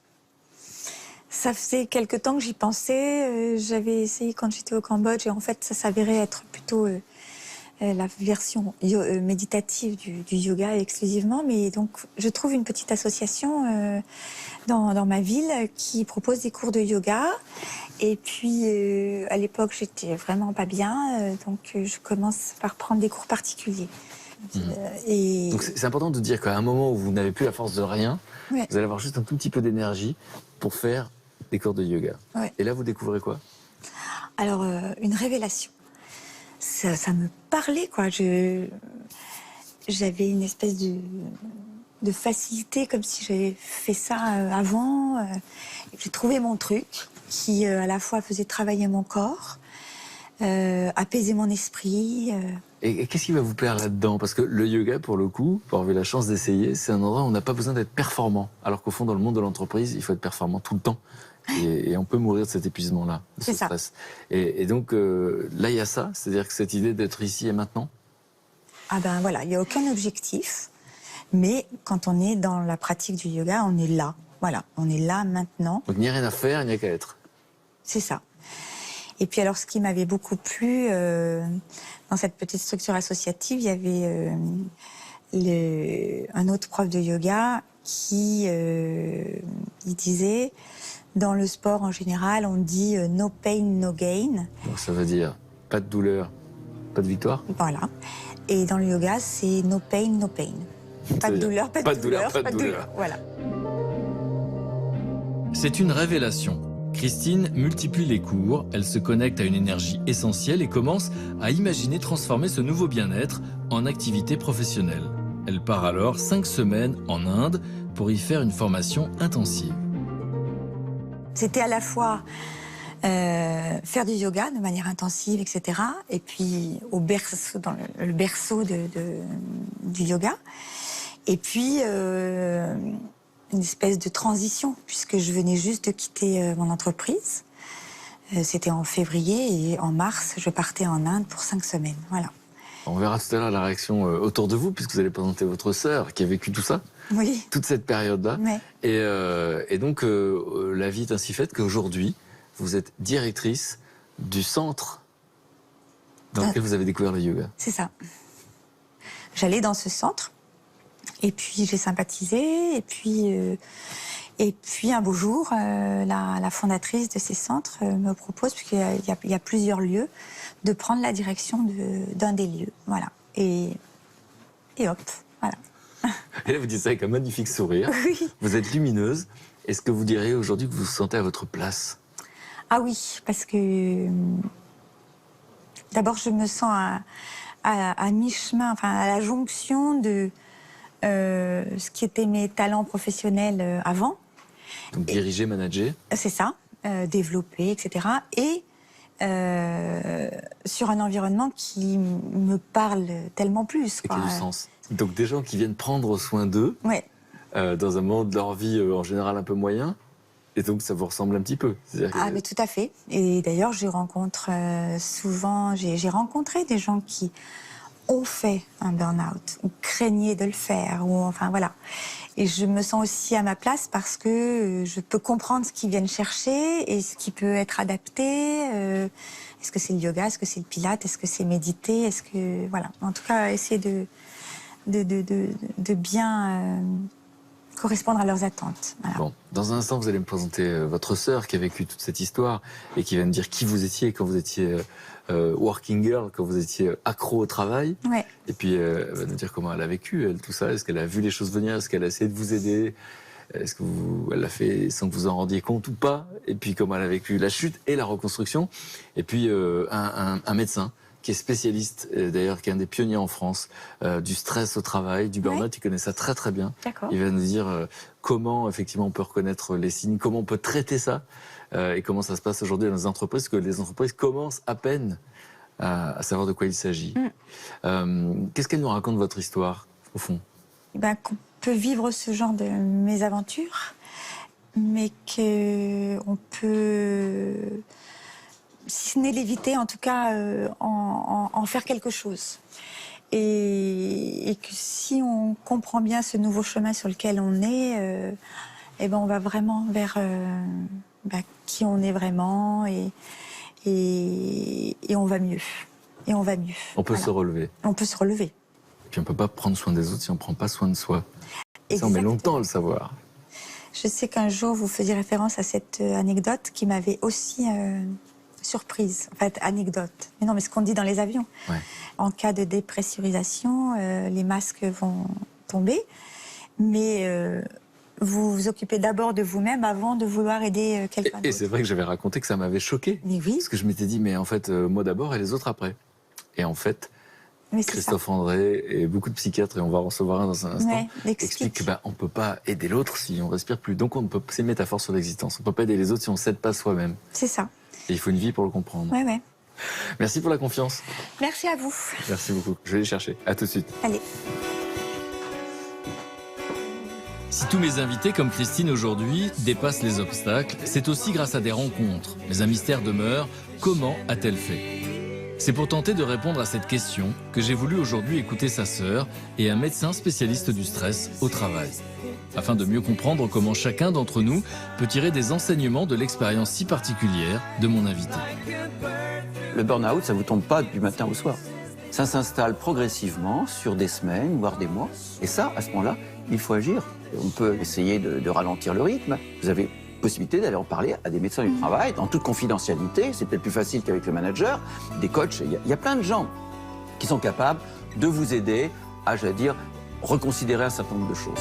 Ça faisait quelque temps que j'y pensais. J'avais essayé quand j'étais au Cambodge et en fait, ça s'avérait être plutôt la version méditative du yoga exclusivement. Mais donc, je trouve une petite association dans ma ville qui propose des cours de yoga. Et puis, à l'époque, j'étais vraiment pas bien. Donc, je commence par prendre des cours particuliers. Et Donc c'est important de dire qu'à un moment où vous n'avez plus la force de rien, Ouais. vous allez avoir juste un tout petit peu d'énergie pour faire des cours de yoga. Ouais. Et là, vous découvrez quoi? Alors, une révélation. Ça me parlait, quoi. J'avais une espèce de facilité, comme si j'avais fait ça avant. J'ai trouvé mon truc qui, à la fois, faisait travailler mon corps, apaiser mon esprit. Et qu'est-ce qui va vous plaire là-dedans? Parce que le yoga, pour le coup, pour avoir eu la chance d'essayer, c'est un endroit où on n'a pas besoin d'être performant. Alors qu'au fond, dans le monde de l'entreprise, il faut être performant tout le temps. Et on peut mourir de cet épuisement-là, de ce stress. Et donc, là, il y a ça, c'est-à-dire que cette idée d'être ici et maintenant. Ah ben voilà, il n'y a aucun objectif. Mais quand on est dans la pratique du yoga, on est là. Voilà, on est là maintenant. Donc, il n'y a rien à faire, il n'y a qu'à être. C'est ça. Et puis alors, ce qui m'avait beaucoup plu dans cette petite structure associative, il y avait un autre prof de yoga qui il disait, dans le sport en général, on dit no pain, no gain. Donc, ça veut dire pas de douleur, pas de victoire. Voilà. Et dans le yoga, c'est no pain, no pain. Pas de douleur, pas de douleur, pas de douleur. Voilà. C'est une révélation. Christine multiplie les cours, elle se connecte à une énergie essentielle et commence à imaginer transformer ce nouveau bien-être en activité professionnelle. Elle part alors 5 semaines en Inde pour y faire une formation intensive. C'était à la fois faire du yoga de manière intensive, etc. Et puis au berceau, dans le berceau du yoga. Et puis une espèce de transition, puisque je venais juste de quitter mon entreprise. C'était en février et en mars, je partais en Inde pour 5 semaines. Voilà. On verra tout à l'heure la réaction autour de vous, puisque vous allez présenter votre sœur qui a vécu tout ça, Oui. toute cette période-là. Ouais. Et donc, la vie est ainsi faite qu'aujourd'hui, vous êtes directrice du centre dans lequel vous avez découvert le yoga. C'est ça. J'allais dans ce centre, et puis j'ai sympathisé, et puis un beau jour, la fondatrice de ces centres me propose, puisqu'il y a plusieurs lieux, de prendre la direction d'un des lieux. Voilà. Et hop, voilà. Et là, vous dites ça avec un magnifique sourire. Oui. Vous êtes lumineuse. Est-ce que vous diriez aujourd'hui que vous vous sentez à votre place? Ah oui, parce que d'abord je me sens à mi-chemin, enfin à la jonction de ce qui était mes talents professionnels avant. Donc diriger, manager. C'est ça, développer, etc. Et sur un environnement qui me parle tellement plus. Et qui a du sens. Donc des gens qui viennent prendre soin d'eux, Ouais. dans un moment de leur vie en général un peu moyen. Et donc ça vous ressemble un petit peu. Ah, mais tout à fait. Et d'ailleurs, je rencontre souvent, j'ai rencontré des gens qui ont fait un burn-out, ou craignaient de le faire, ou enfin voilà. Et je me sens aussi à ma place parce que je peux comprendre ce qu'ils viennent chercher et ce qui peut être adapté. Est-ce que c'est le yoga, est-ce que c'est le pilate, est-ce que c'est méditer, est-ce que voilà. En tout cas, essayer de bien correspondre à leurs attentes. Voilà. Bon, dans un instant, vous allez me présenter votre sœur qui a vécu toute cette histoire et qui va me dire qui vous étiez quand vous étiez working girl, quand vous étiez accro au travail. Ouais. Et puis, elle va nous dire comment elle a vécu, elle, tout ça. Est-ce qu'elle a vu les choses venir? Est-ce qu'elle a essayé de vous aider? Est-ce que elle l'a fait sans que vous en rendiez compte ou pas? Et puis, comment elle a vécu la chute et la reconstruction? Et puis, un médecin qui est spécialiste, d'ailleurs, qui est un des pionniers en France, du stress au travail, du burn-out. Il connaît ça très, très bien. D'accord. Il va nous dire comment, effectivement, on peut reconnaître les signes, comment on peut traiter ça, et comment ça se passe aujourd'hui dans les entreprises, parce que les entreprises commencent à peine à savoir de quoi il s'agit. Qu'est-ce qu'elle nous raconte, votre histoire, au fond? Qu'on peut vivre ce genre de mésaventures, mais qu'on peut, si ce n'est l'éviter, en tout cas en faire quelque chose. Et que si on comprend bien ce nouveau chemin sur lequel on est, on va vraiment vers qui on est vraiment et on va mieux. Et on va mieux. On peut se relever. On peut se relever. Et puis on ne peut pas prendre soin des autres si on ne prend pas soin de soi. Ça, on met Exactement. longtemps à le savoir. Je sais qu'un jour, vous faisiez référence à cette anecdote qui m'avait aussi surprise. En fait, anecdote. Mais non, mais ce qu'on dit dans les avions. Ouais. En cas de dépressurisation, les masques vont tomber. Mais vous vous occupez d'abord de vous-même avant de vouloir aider quelqu'un Et d'autre. c'est vrai que j'avais raconté que ça m'avait choqué. Mais oui, Parce que je m'étais dit, mais en fait, moi d'abord et les autres après. Et en fait, mais c'est ça. Christophe André et beaucoup de psychiatres, et on va en recevoir un dans un instant, Ouais, expliquent qu'on ne peut pas aider l'autre si on ne respire plus. Donc on ne peut, c'est une métaphore sur l'existence. On ne peut pas aider les autres si on ne s'aide pas soi-même. C'est ça. Et il faut une vie pour le comprendre. Ouais, ouais. Merci pour la confiance. Merci à vous. Merci beaucoup. Je vais les chercher. À tout de suite. Allez. Si tous mes invités, comme Christine aujourd'hui, dépassent les obstacles, c'est aussi grâce à des rencontres. Mais un mystère demeure. Comment a-t-elle fait ? C'est pour tenter de répondre à cette question que j'ai voulu aujourd'hui écouter sa sœur et un médecin spécialiste du stress au travail. Afin de mieux comprendre comment chacun d'entre nous peut tirer des enseignements de l'expérience si particulière de mon invité. Le burn-out, ça ne vous tombe pas du matin au soir. Ça s'installe progressivement sur des semaines, voire des mois. Et ça, à ce moment-là, il faut agir. On peut essayer de ralentir le rythme. Vous avez possibilité d'aller en parler à des médecins du travail, en toute confidentialité. C'est peut-être plus facile qu'avec le manager, des coachs. Il y a plein de gens qui sont capables de vous aider à, je vais dire, reconsidérer un certain nombre de choses.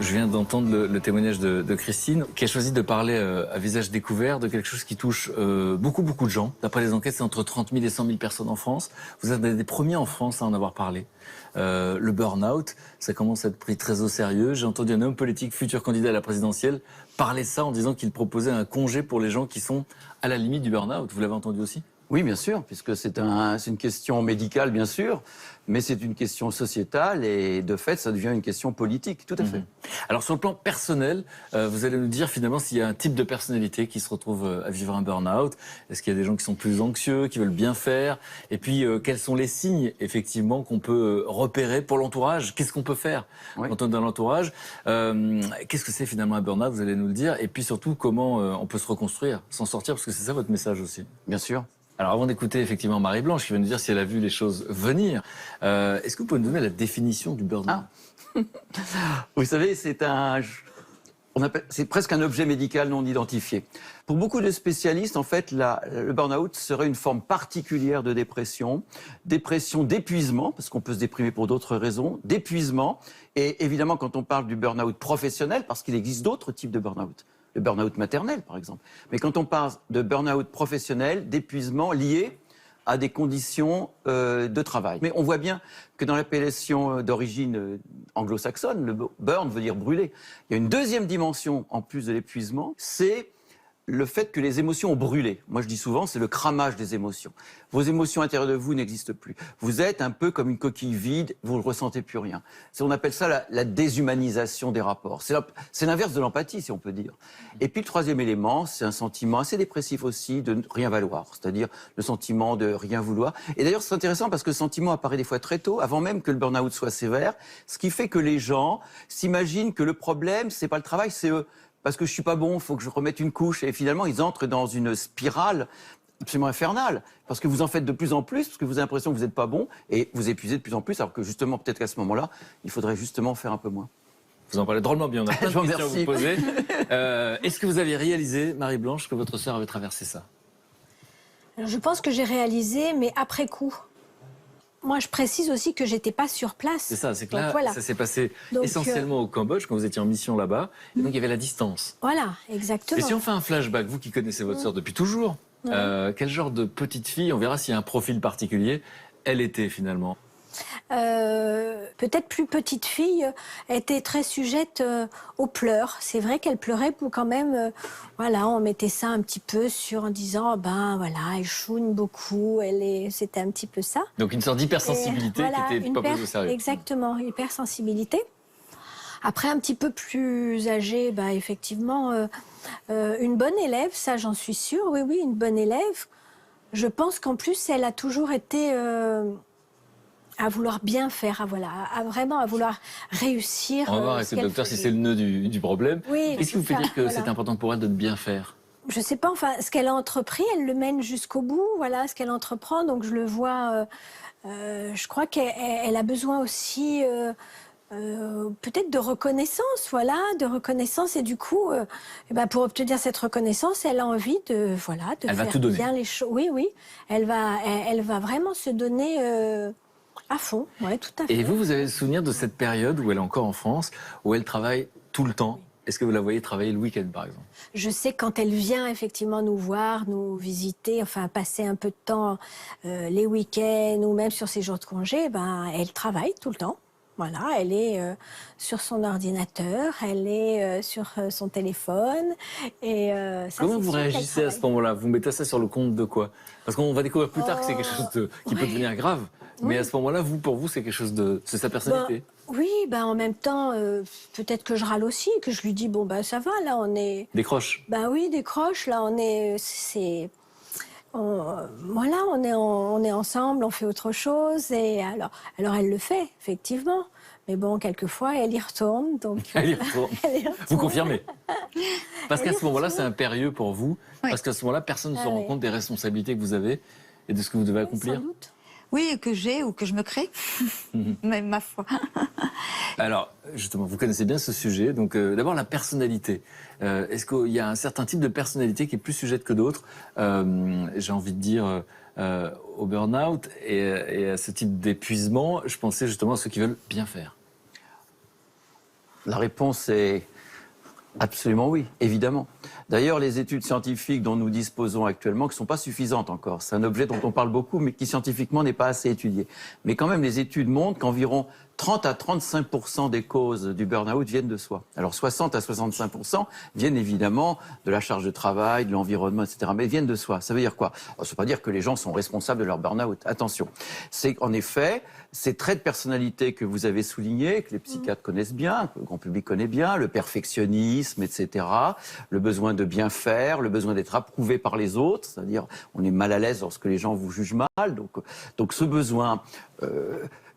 Je viens d'entendre le témoignage de Christine, qui a choisi de parler à visage découvert de quelque chose qui touche beaucoup de gens. D'après les enquêtes, c'est entre 30 000 et 100 000 personnes en France. Vous êtes des premiers en France à en avoir parlé. Le burn-out, ça commence à être pris très au sérieux. J'ai entendu un homme politique, futur candidat à la présidentielle, parler ça en disant qu'il proposait un congé pour les gens qui sont à la limite du burn-out. Vous l'avez entendu aussi ? Oui, bien sûr, puisque c'est une question médicale, bien sûr, mais c'est une question sociétale et de fait, ça devient une question politique, tout à fait. Alors sur le plan personnel, vous allez nous dire finalement s'il y a un type de personnalité qui se retrouve à vivre un burn-out. Est-ce qu'il y a des gens qui sont plus anxieux, qui veulent bien faire? Et puis quels sont les signes effectivement qu'on peut repérer pour l'entourage? Qu'est-ce qu'on peut faire quand on est dans l'entourage? Qu'est-ce que c'est finalement un burn-out? Vous allez nous le dire. Et puis surtout comment on peut se reconstruire, s'en sortir, parce que c'est ça votre message aussi. Bien sûr. Alors avant d'écouter effectivement Marie-Blanche qui va nous dire si elle a vu les choses venir, est-ce que vous pouvez nous donner la définition du burn-out? Vous savez, c'est presque un objet médical non identifié. Pour beaucoup de spécialistes, en fait, le burn-out serait une forme particulière de dépression d'épuisement, parce qu'on peut se déprimer pour d'autres raisons, d'épuisement. Et évidemment, quand on parle du burn-out professionnel, parce qu'il existe d'autres types de burn-out, le burn-out maternel, par exemple. Mais quand on parle de burn-out professionnel, d'épuisement lié à des conditions de travail. Mais on voit bien que dans l'appellation d'origine anglo-saxonne, le burn veut dire brûler. Il y a une deuxième dimension, en plus de l'épuisement, c'est le fait que les émotions ont brûlé. Moi, je dis souvent, c'est le cramage des émotions. Vos émotions intérieures de vous n'existent plus. Vous êtes un peu comme une coquille vide, vous ne ressentez plus rien. On appelle ça la déshumanisation des rapports. C'est l'inverse de l'empathie, si on peut dire. Et puis, le troisième élément, c'est un sentiment assez dépressif aussi de ne rien valoir, c'est-à-dire le sentiment de rien vouloir. Et d'ailleurs, c'est intéressant parce que ce sentiment apparaît des fois très tôt, avant même que le burn-out soit sévère, ce qui fait que les gens s'imaginent que le problème, c'est pas le travail, c'est eux. Parce que je suis pas bon, il faut que je remette une couche. Et finalement, ils entrent dans une spirale absolument infernale. Parce que vous en faites de plus en plus, parce que vous avez l'impression que vous n'êtes pas bon, et vous épuisez de plus en plus, alors que justement, peut-être qu'à ce moment-là, il faudrait justement faire un peu moins. Vous en parlez drôlement bien, on a plein de questions à vous poser. Est-ce que vous avez réalisé, Marie-Blanche, que votre sœur avait traversé ça? Alors, je pense que j'ai réalisé, mais après coup. Moi, je précise aussi que j'étais pas sur place. C'est ça, c'est que là, voilà. ça s'est passé essentiellement au Cambodge, quand vous étiez en mission là-bas, et donc il y avait la distance. Voilà, exactement. Et si on fait un flashback, vous qui connaissez votre sœur depuis toujours, quel genre de petite fille, on verra s'il y a un profil particulier, elle était finalement? Peut-être plus petite fille, était très sujette aux pleurs. C'est vrai qu'elle pleurait pour quand même, voilà, on mettait ça un petit peu en disant, ben voilà, elle chouine beaucoup, c'était un petit peu ça. Donc une sorte d'hypersensibilité qui était pas prise au sérieux. Exactement, hypersensibilité. Après, un petit peu plus âgée, bah, effectivement, une bonne élève, ça j'en suis sûre, oui, une bonne élève. Je pense qu'en plus, elle a toujours été... à vouloir bien faire, à vraiment vouloir réussir. On va voir avec le docteur si c'est le nœud du problème. Oui, qu'est-ce qui vous fait dire que c'est important pour elle de bien faire? Je sais pas, enfin, ce qu'elle a entrepris, elle le mène jusqu'au bout, voilà, ce qu'elle entreprend, donc je le vois, je crois qu'elle a besoin aussi peut-être de reconnaissance, et du coup, pour obtenir cette reconnaissance, elle a envie de faire bien les choses. Oui, elle va vraiment se donner... à fond, oui, tout à fait. Et vous avez le souvenir de cette période où elle est encore en France, où elle travaille tout le temps? Est-ce que vous la voyez travailler le week-end, par exemple? Je sais que quand elle vient effectivement nous voir, nous visiter, enfin passer un peu de temps les week-ends ou même sur ses jours de congé, elle travaille tout le temps. Voilà, elle est sur son ordinateur, elle est sur son téléphone. Et ça, Comment c'est vous sûr qu'elle réagissez à ce travaille. moment-là? Vous mettez ça sur le compte de quoi? Parce qu'on va découvrir plus tard que c'est quelque chose qui peut devenir grave. Mais Oui. à ce moment-là, pour vous, c'est quelque chose de... C'est sa personnalité. Oui, en même temps, peut-être que je râle aussi, que je lui dis, bon, ça va, là, on est... Décroche. Oui, décroche, là, on est... voilà, on est ensemble, on fait autre chose. Et alors elle le fait, effectivement. Mais bon, quelquefois, elle y retourne. Donc, Elle y retourne. elle y retourne. Vous confirmez? Parce qu'à Elle y ce moment-là, retourne. c'est impérieux pour vous. Oui. Parce qu'à ce moment-là, personne ne se Ah rend oui. compte des responsabilités que vous avez et de ce que vous devez accomplir. Sans doute. Oui, que j'ai ou que je me crée, même ma foi. Alors, justement, vous connaissez bien ce sujet. Donc, d'abord, la personnalité. Est-ce qu'il y a un certain type de personnalité qui est plus sujette que d'autres? J'ai envie de dire au burn-out et à ce type d'épuisement. Je pensais justement à ceux qui veulent bien faire. La réponse est absolument oui, évidemment. D'ailleurs, les études scientifiques dont nous disposons actuellement, qui ne sont pas suffisantes encore, c'est un objet dont on parle beaucoup, mais qui scientifiquement n'est pas assez étudié. Mais quand même, les études montrent qu'environ 30 à 35% des causes du burn-out viennent de soi. Alors 60 à 65% viennent évidemment de la charge de travail, de l'environnement, etc. Mais viennent de soi. Ça veut dire quoi? Ça ne veut pas dire que les gens sont responsables de leur burn-out. Attention. C'est en effet ces traits de personnalité que vous avez soulignés, que les psychiatres connaissent bien, que le grand public connaît bien, le perfectionnisme, etc., le besoin de bien faire, le besoin d'être approuvé par les autres, c'est-à-dire on est mal à l'aise lorsque les gens vous jugent mal. Donc ce besoin...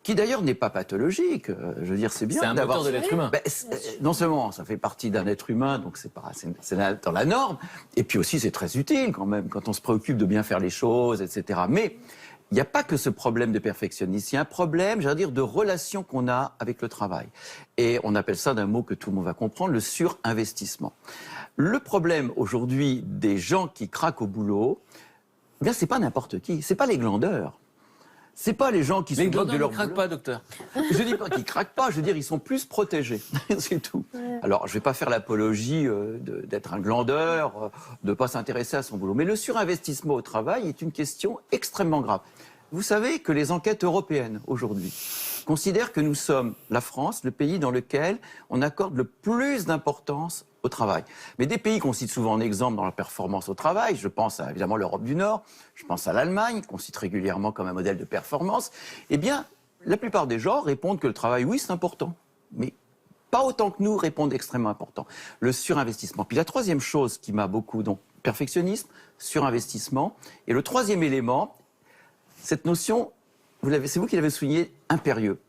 qui d'ailleurs n'est pas pathologique. Je veux dire, c'est bien C'est un d'avoir... moteur de l'être humain. Non seulement ça fait partie d'un être humain, donc c'est dans la norme, et puis aussi c'est très utile quand même, quand on se préoccupe de bien faire les choses, etc. Mais il n'y a pas que ce problème de perfectionnisme, il y a un problème, j'allais dire, de relation qu'on a avec le travail. Et on appelle ça d'un mot que tout le monde va comprendre, le surinvestissement. Le problème aujourd'hui des gens qui craquent au boulot, eh bien c'est pas n'importe qui, c'est pas les glandeurs. C'est pas les gens qui se Les moquent de glandeurs leur ne craquent boulot. pas, docteur. Je dis pas qu'ils craquent pas, je veux dire ils sont plus protégés, c'est tout. Alors je vais pas faire l'apologie d'être un glandeur, de pas s'intéresser à son boulot, mais le surinvestissement au travail est une question extrêmement grave. Vous savez que les enquêtes européennes aujourd'hui considèrent que nous sommes, la France, le pays dans lequel on accorde le plus d'importance au travail. Mais des pays qu'on cite souvent en exemple dans la performance au travail, je pense à évidemment l'Europe du Nord, je pense à l'Allemagne, qu'on cite régulièrement comme un modèle de performance, eh bien, la plupart des gens répondent que le travail, oui, c'est important, mais pas autant que nous répondent extrêmement important. Le surinvestissement. Puis la troisième chose qui m'a beaucoup, donc perfectionnisme, surinvestissement, et le troisième élément, cette notion, c'est vous qui l'avez souligné, impérieux.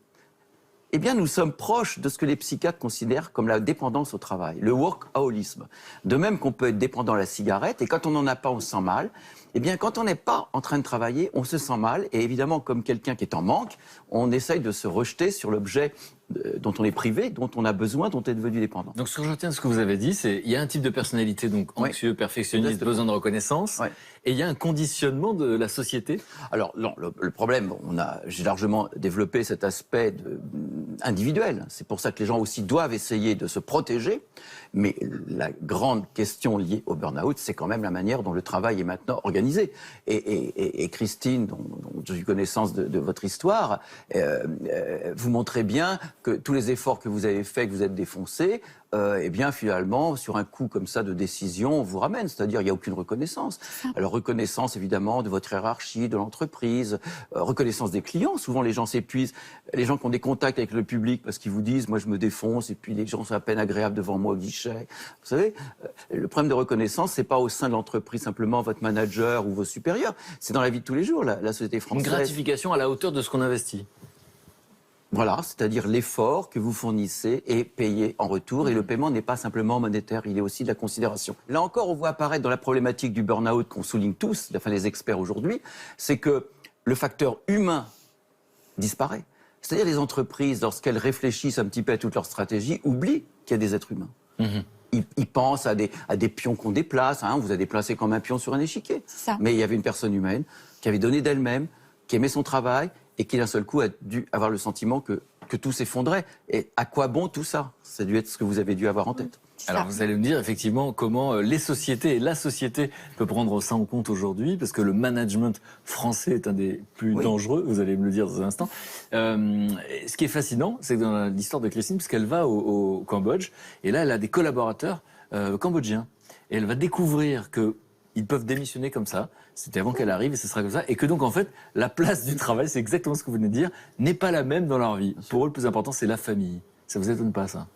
Eh bien, nous sommes proches de ce que les psychiatres considèrent comme la dépendance au travail, le workaholisme. De même qu'on peut être dépendant à la cigarette, et quand on n'en a pas, on se sent mal. Eh bien, quand on n'est pas en train de travailler, on se sent mal. Et évidemment, comme quelqu'un qui est en manque, on essaye de se rejeter sur l'objet dont on est privé, dont on a besoin, dont on est devenu dépendant. Donc, ce que je retiens de ce que vous avez dit, c'est qu'il y a un type de personnalité, donc anxieux, perfectionniste, Exactement. besoin de reconnaissance, et il y a un conditionnement de la société. Alors, non, le problème, j'ai largement développé cet aspect individuel. C'est pour ça que les gens aussi doivent essayer de se protéger. Mais la grande question liée au burn-out, c'est quand même la manière dont le travail est maintenant organisé. Et Christine, dont j'ai eu connaissance de votre histoire, vous montrez bien que tous les efforts que vous avez faits, que vous êtes défoncés, eh bien finalement, sur un coup comme ça de décision, on vous ramène. C'est-à-dire, il n'y a aucune reconnaissance. Alors, reconnaissance évidemment de votre hiérarchie, de l'entreprise, reconnaissance des clients. Souvent, les gens s'épuisent. Les gens qui ont des contacts avec le public parce qu'ils vous disent, moi je me défonce, et puis les gens sont à peine agréables devant moi au guichet. Vous savez, le problème de reconnaissance, c'est pas au sein de l'entreprise simplement votre manager ou vos supérieurs. C'est dans la vie de tous les jours, la société Une française. gratification à la hauteur de ce qu'on investit. Voilà, c'est-à-dire l'effort que vous fournissez est payé en retour. Et le paiement n'est pas simplement monétaire, il est aussi de la considération. Là encore, on voit apparaître dans la problématique du burn-out qu'on souligne tous, enfin les experts aujourd'hui, c'est que le facteur humain disparaît. C'est-à-dire les entreprises, lorsqu'elles réfléchissent un petit peu à toute leur stratégie, oublient qu'il y a des êtres humains. Ils pensent à des pions qu'on déplace. On vous a déplacé comme un pion sur un échiquier. Ça. Mais il y avait une personne humaine qui avait donné d'elle-même, qui aimait son travail et qui d'un seul coup a dû avoir le sentiment que tout s'effondrait. Et à quoi bon tout ça? Ça a dû être ce que vous avez dû avoir en tête. Alors vous allez me dire effectivement comment les sociétés et la société peut prendre ça en compte aujourd'hui, parce que le management français est un des plus dangereux, vous allez me le dire dans un instant. Ce qui est fascinant, c'est dans l'histoire de Christine, puisqu'elle va au Cambodge, et là elle a des collaborateurs cambodgiens, et elle va découvrir qu'ils peuvent démissionner comme ça, c'était avant qu'elle arrive et ce sera comme ça, et que donc en fait la place du travail, c'est exactement ce que vous venez de dire, n'est pas la même dans leur vie. Pour eux le plus important c'est la famille. Ça vous étonne pas ça?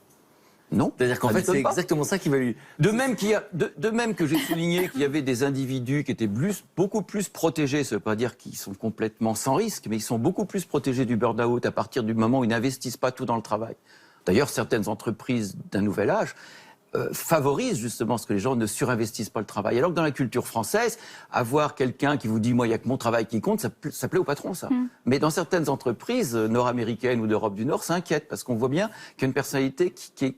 Non. C'est-à-dire qu'en fait, c'est exactement ça qui va lui... De même que j'ai souligné qu'il y avait des individus qui étaient beaucoup plus protégés, ça ne veut pas dire qu'ils sont complètement sans risque, mais ils sont beaucoup plus protégés du burn-out à partir du moment où ils n'investissent pas tout dans le travail. D'ailleurs, certaines entreprises d'un nouvel âge favorisent justement ce que les gens ne surinvestissent pas le travail. Alors que dans la culture française, avoir quelqu'un qui vous dit « moi, il n'y a que mon travail qui compte », ça plaît au patron, ça. Mais dans certaines entreprises nord-américaines ou d'Europe du Nord, ça inquiète, parce qu'on voit bien qu'il y a une personnalité qui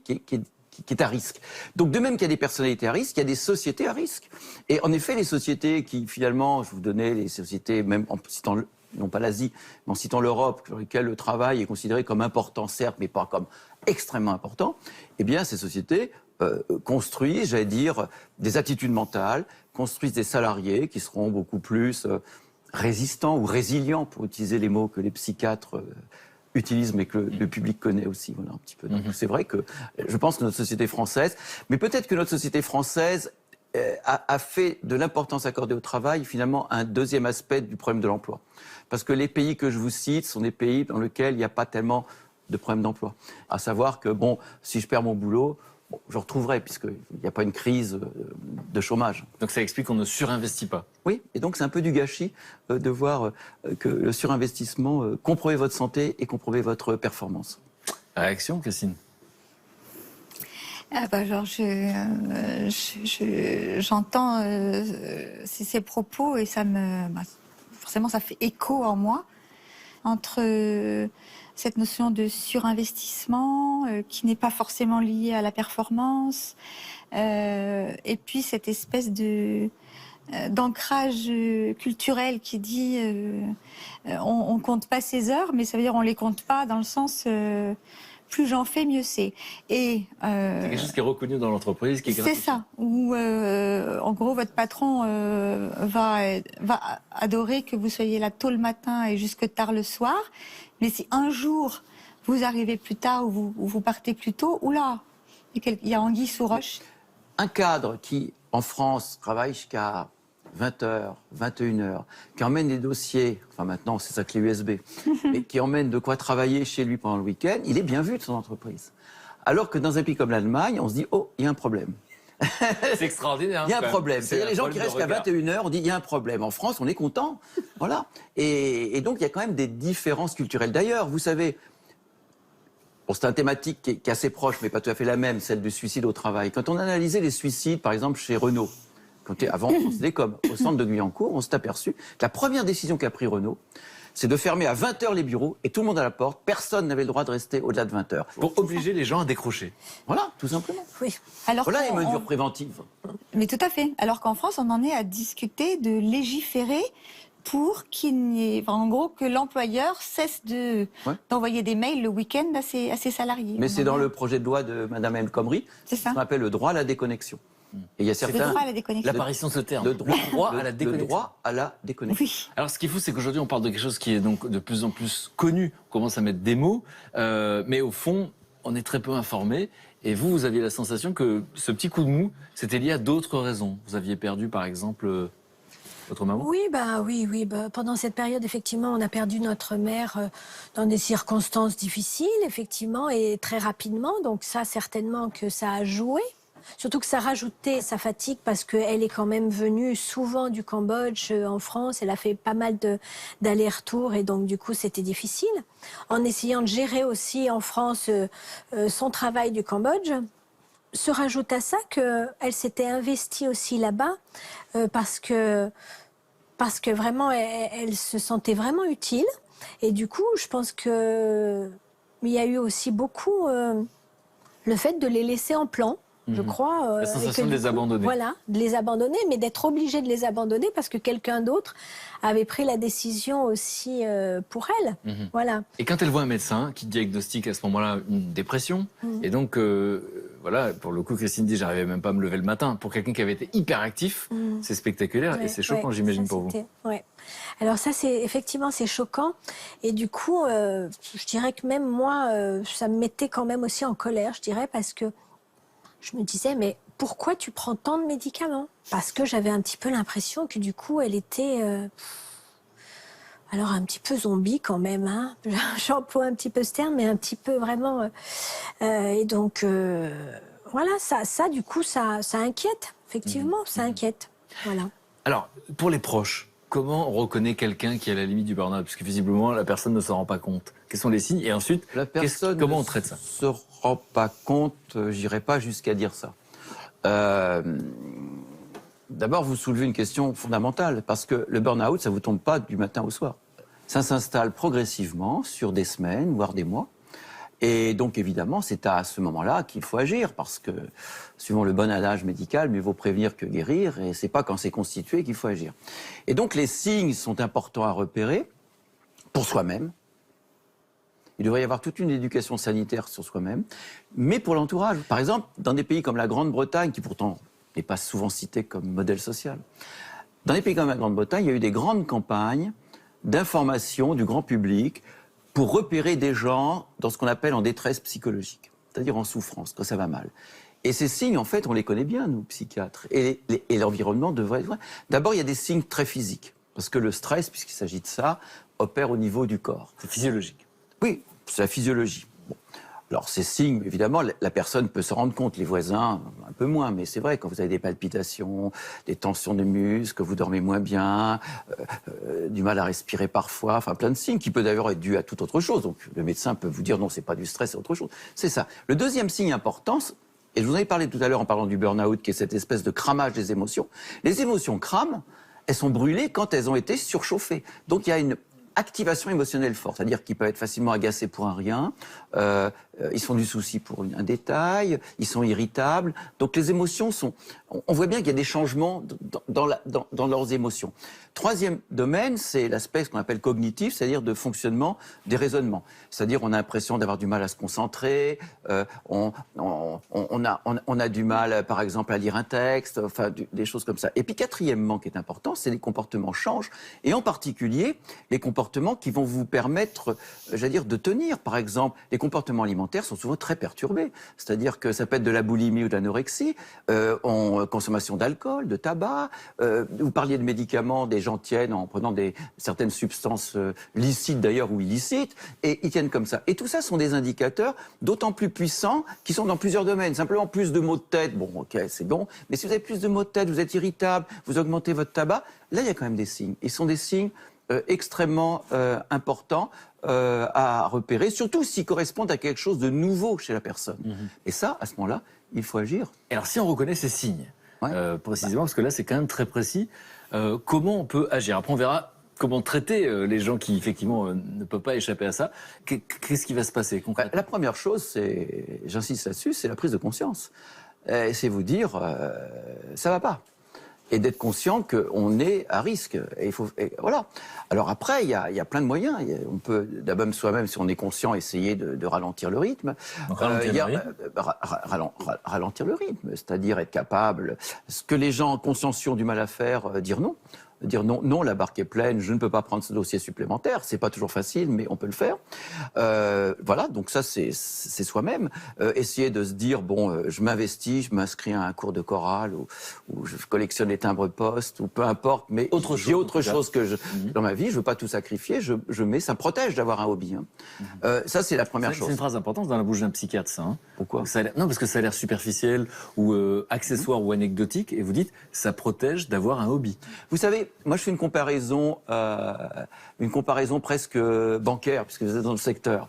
est à risque. Donc de même qu'il y a des personnalités à risque, il y a des sociétés à risque. Et en effet, les sociétés qui finalement, je vous donnais les sociétés, même en citant non pas l'Asie, mais en citant l'Europe, dans lesquelles le travail est considéré comme important, certes, mais pas comme extrêmement important, eh bien ces sociétés construisent, j'allais dire, des attitudes mentales, construisent des salariés qui seront beaucoup plus résistants ou résilients, pour utiliser les mots que les psychiatres utilisent, mais que le public connaît aussi, voilà, un petit peu. Donc c'est vrai que je pense que notre société française, mais peut-être que notre société française a fait de l'importance accordée au travail, finalement, un deuxième aspect du problème de l'emploi. Parce que les pays que je vous cite sont des pays dans lesquels il n'y a pas tellement de problème d'emploi. À savoir que, bon, si je perds mon boulot, je retrouverai, puisqu'il n'y a pas une crise de chômage. Donc ça explique qu'on ne surinvestit pas. Oui, et donc c'est un peu du gâchis de voir que le surinvestissement compromet votre santé et compromet votre performance. Réaction, Christine? Alors j'entends ces propos et ça forcément ça fait écho en moi entre cette notion de surinvestissement qui n'est pas forcément liée à la performance et puis cette espèce d'ancrage culturel qui dit on compte pas ses heures, mais ça veut dire on les compte pas dans le sens plus j'en fais, mieux c'est. Et c'est quelque chose qui est reconnu dans l'entreprise, qui est gratifiant. C'est ça. Où en gros votre patron va adorer que vous soyez là tôt le matin et jusque tard le soir. Mais si un jour vous arrivez plus tard ou vous partez plus tôt, oula, il y a anguille sous roche. Un cadre qui, en France, travaille jusqu'à 20h, 21h, qui emmène des dossiers, enfin maintenant c'est sa clé USB, mais qui emmène de quoi travailler chez lui pendant le week-end, il est bien vu de son entreprise. Alors que dans un pays comme l'Allemagne, on se dit « oh, il y a un problème ». C'est extraordinaire. Il y a un problème. C'est les gens qui restent jusqu'à 21h, on dit il y a un problème. En France, on est content. Voilà. Et donc, il y a quand même des différences culturelles. D'ailleurs, vous savez, bon, c'est une thématique qui est assez proche, mais pas tout à fait la même, celle du suicide au travail. Quand on analysait les suicides, par exemple, chez Renault, avant France Télécom, au centre de Guyancourt, on s'est aperçu que la première décision qu'a pris Renault, c'est de fermer à 20h les bureaux et tout le monde à la porte. Personne n'avait le droit de rester au-delà de 20h. Pour obliger les gens à décrocher. Voilà, tout simplement. Oui. Alors voilà les mesures préventives. Mais tout à fait. Alors qu'en France, on en est à discuter de légiférer pour qu'il n'y ait, en gros, que l'employeur cesse d'envoyer des mails le week-end à ses salariés. Mais c'est dans le projet de loi de Mme El Khomri, ce qu'on appelle le droit à la déconnexion. Et il y a certains... Le droit à la déconnexion. L'apparition de ce terme. Le droit à la déconnexion. Le droit à la déconnexion. Oui. Alors ce qui est fou, c'est qu'aujourd'hui on parle de quelque chose qui est donc de plus en plus connu. On commence à mettre des mots, mais au fond, on est très peu informé. Et vous aviez la sensation que ce petit coup de mou, c'était lié à d'autres raisons. Vous aviez perdu, par exemple, votre maman? Oui, pendant cette période, effectivement, on a perdu notre mère dans des circonstances difficiles, effectivement, et très rapidement. Donc ça, certainement que ça a joué. Surtout que ça rajoutait sa fatigue parce qu'elle est quand même venue souvent du Cambodge en France. Elle a fait pas mal d'allers-retours et donc du coup c'était difficile. En essayant de gérer aussi en France son travail du Cambodge, se rajoute à ça qu'elle s'était investie aussi là-bas parce que vraiment elle se sentait vraiment utile. Et du coup je pense qu'il y a eu aussi beaucoup le fait de les laisser en plan. Je crois. La sensation de les abandonner. Voilà, de les abandonner, mais d'être obligé de les abandonner parce que quelqu'un d'autre avait pris la décision aussi pour elle. Voilà. Et quand elle voit un médecin qui diagnostique à ce moment-là une dépression, et donc voilà, pour le coup, Christine dit, j'arrivais même pas à me lever le matin. Pour quelqu'un qui avait été hyper actif, c'est spectaculaire et c'est choquant, j'imagine, pour vous. Ouais. Alors ça, effectivement, c'est choquant. Et du coup, je dirais que même moi, ça me mettait quand même aussi en colère, je dirais, parce que je me disais, mais pourquoi tu prends tant de médicaments? Parce que j'avais un petit peu l'impression que du coup, elle était... alors un petit peu zombie quand même, hein. J'emploie un petit peu ce terme, mais un petit peu vraiment... et donc, voilà, ça du coup, ça inquiète, effectivement, ça inquiète. Voilà. Alors, pour les proches, comment on reconnaît quelqu'un qui est à la limite du burn-out? Parce que visiblement, la personne ne s'en rend pas compte. Quels sont les signes? Et ensuite, La personne comment on traite ça? ne se rend pas compte, j'irai pas jusqu'à dire ça. D'abord, vous soulevez une question fondamentale, parce que le burn-out, ça ne vous tombe pas du matin au soir. Ça s'installe progressivement sur des semaines, voire des mois. Et donc, évidemment, c'est à ce moment-là qu'il faut agir, parce que, suivant le bon adage médical, mieux vaut prévenir que guérir, et c'est pas quand c'est constitué qu'il faut agir. Et donc, les signes sont importants à repérer pour soi-même. Il devrait y avoir toute une éducation sanitaire sur soi-même, mais pour l'entourage. Par exemple, dans des pays comme la Grande-Bretagne, qui pourtant n'est pas souvent cité comme modèle social, dans des pays comme la Grande-Bretagne, il y a eu des grandes campagnes d'information du grand public pour repérer des gens dans ce qu'on appelle en détresse psychologique, c'est-à-dire en souffrance, quand ça va mal. Et ces signes, en fait, on les connaît bien, nous, psychiatres. Et l'environnement devrait être... D'abord, il y a des signes très physiques, parce que le stress, puisqu'il s'agit de ça, opère au niveau du corps. C'est physiologique. Oui, c'est la physiologie. Bon. Alors, ces signes, évidemment, la personne peut se rendre compte, les voisins, un peu moins, mais c'est vrai, quand vous avez des palpitations, des tensions de muscles, que vous dormez moins bien, du mal à respirer parfois, enfin plein de signes qui peuvent d'ailleurs être dus à toute autre chose. Donc, le médecin peut vous dire non, c'est pas du stress, c'est autre chose. C'est ça. Le deuxième signe important, et je vous en ai parlé tout à l'heure en parlant du burn-out, qui est cette espèce de cramage des émotions. Les émotions crament, elles sont brûlées quand elles ont été surchauffées. Donc, il y a une activation émotionnelle forte, c'est-à-dire qu'ils peuvent être facilement agacés pour un rien, ils se font du souci pour un détail, ils sont irritables. Donc les émotions sont... On voit bien qu'il y a des changements dans leurs émotions. Troisième domaine, c'est l'aspect qu'on appelle cognitif, c'est-à-dire de fonctionnement des raisonnements. C'est-à-dire on a l'impression d'avoir du mal à se concentrer, on a du mal, par exemple, à lire un texte, enfin des choses comme ça. Et puis quatrièmement, qui est important, c'est les comportements changent, et en particulier les comportements qui vont vous permettre, j'allais dire, de tenir. Par exemple, les comportements alimentaires sont souvent très perturbés. C'est-à-dire que ça peut être de la boulimie ou de l'anorexie, consommation d'alcool, de tabac. Vous parliez de médicaments, des gens tiennent en prenant certaines substances licites d'ailleurs ou illicites, et ils tiennent comme ça. Et tout ça sont des indicateurs d'autant plus puissants qui sont dans plusieurs domaines. Simplement plus de maux de tête, bon ok c'est bon, mais si vous avez plus de maux de tête, vous êtes irritable, vous augmentez votre tabac, là il y a quand même des signes. Ils sont des signes extrêmement importants à repérer, surtout s'ils correspondent à quelque chose de nouveau chez la personne. Et ça, à ce moment-là, il faut agir. Et alors, si on reconnaît ces signes, précisément, parce que là, c'est quand même très précis, comment on peut agir? Après, on verra comment traiter les gens qui, effectivement, ne peuvent pas échapper à ça. Qu'est-ce qui va se passer concrètement? La première chose, c'est, j'insiste là-dessus, c'est la prise de conscience. C'est vous dire, ça va pas. Et d'être conscient qu'on est à risque. Et voilà. Alors après, il y a plein de moyens. On peut d'abord soi-même, si on est conscient, essayer de ralentir le rythme. Ralentir le rythme, c'est-à-dire être capable, ce que les gens consciencieux ont du mal à faire, dire non. Dire non, non, la barque est pleine, je ne peux pas prendre ce dossier supplémentaire. C'est pas toujours facile, mais on peut le faire. Voilà, donc ça, c'est soi-même. Essayer de se dire, bon, je m'investis, je m'inscris à un cours de chorale, ou je collectionne les timbres-poste, ou peu importe, mais j'ai autre chose que dans ma vie, je veux pas tout sacrifier, je mets, ça me protège d'avoir un hobby. Ça, c'est la première chose. C'est une phrase importante dans la bouche d'un psychiatre, ça. Pourquoi? Non, parce que ça a l'air superficiel, ou accessoire, ou anecdotique, et vous dites, ça protège d'avoir un hobby. Vous savez, moi, je fais une comparaison presque bancaire, puisque vous êtes dans le secteur.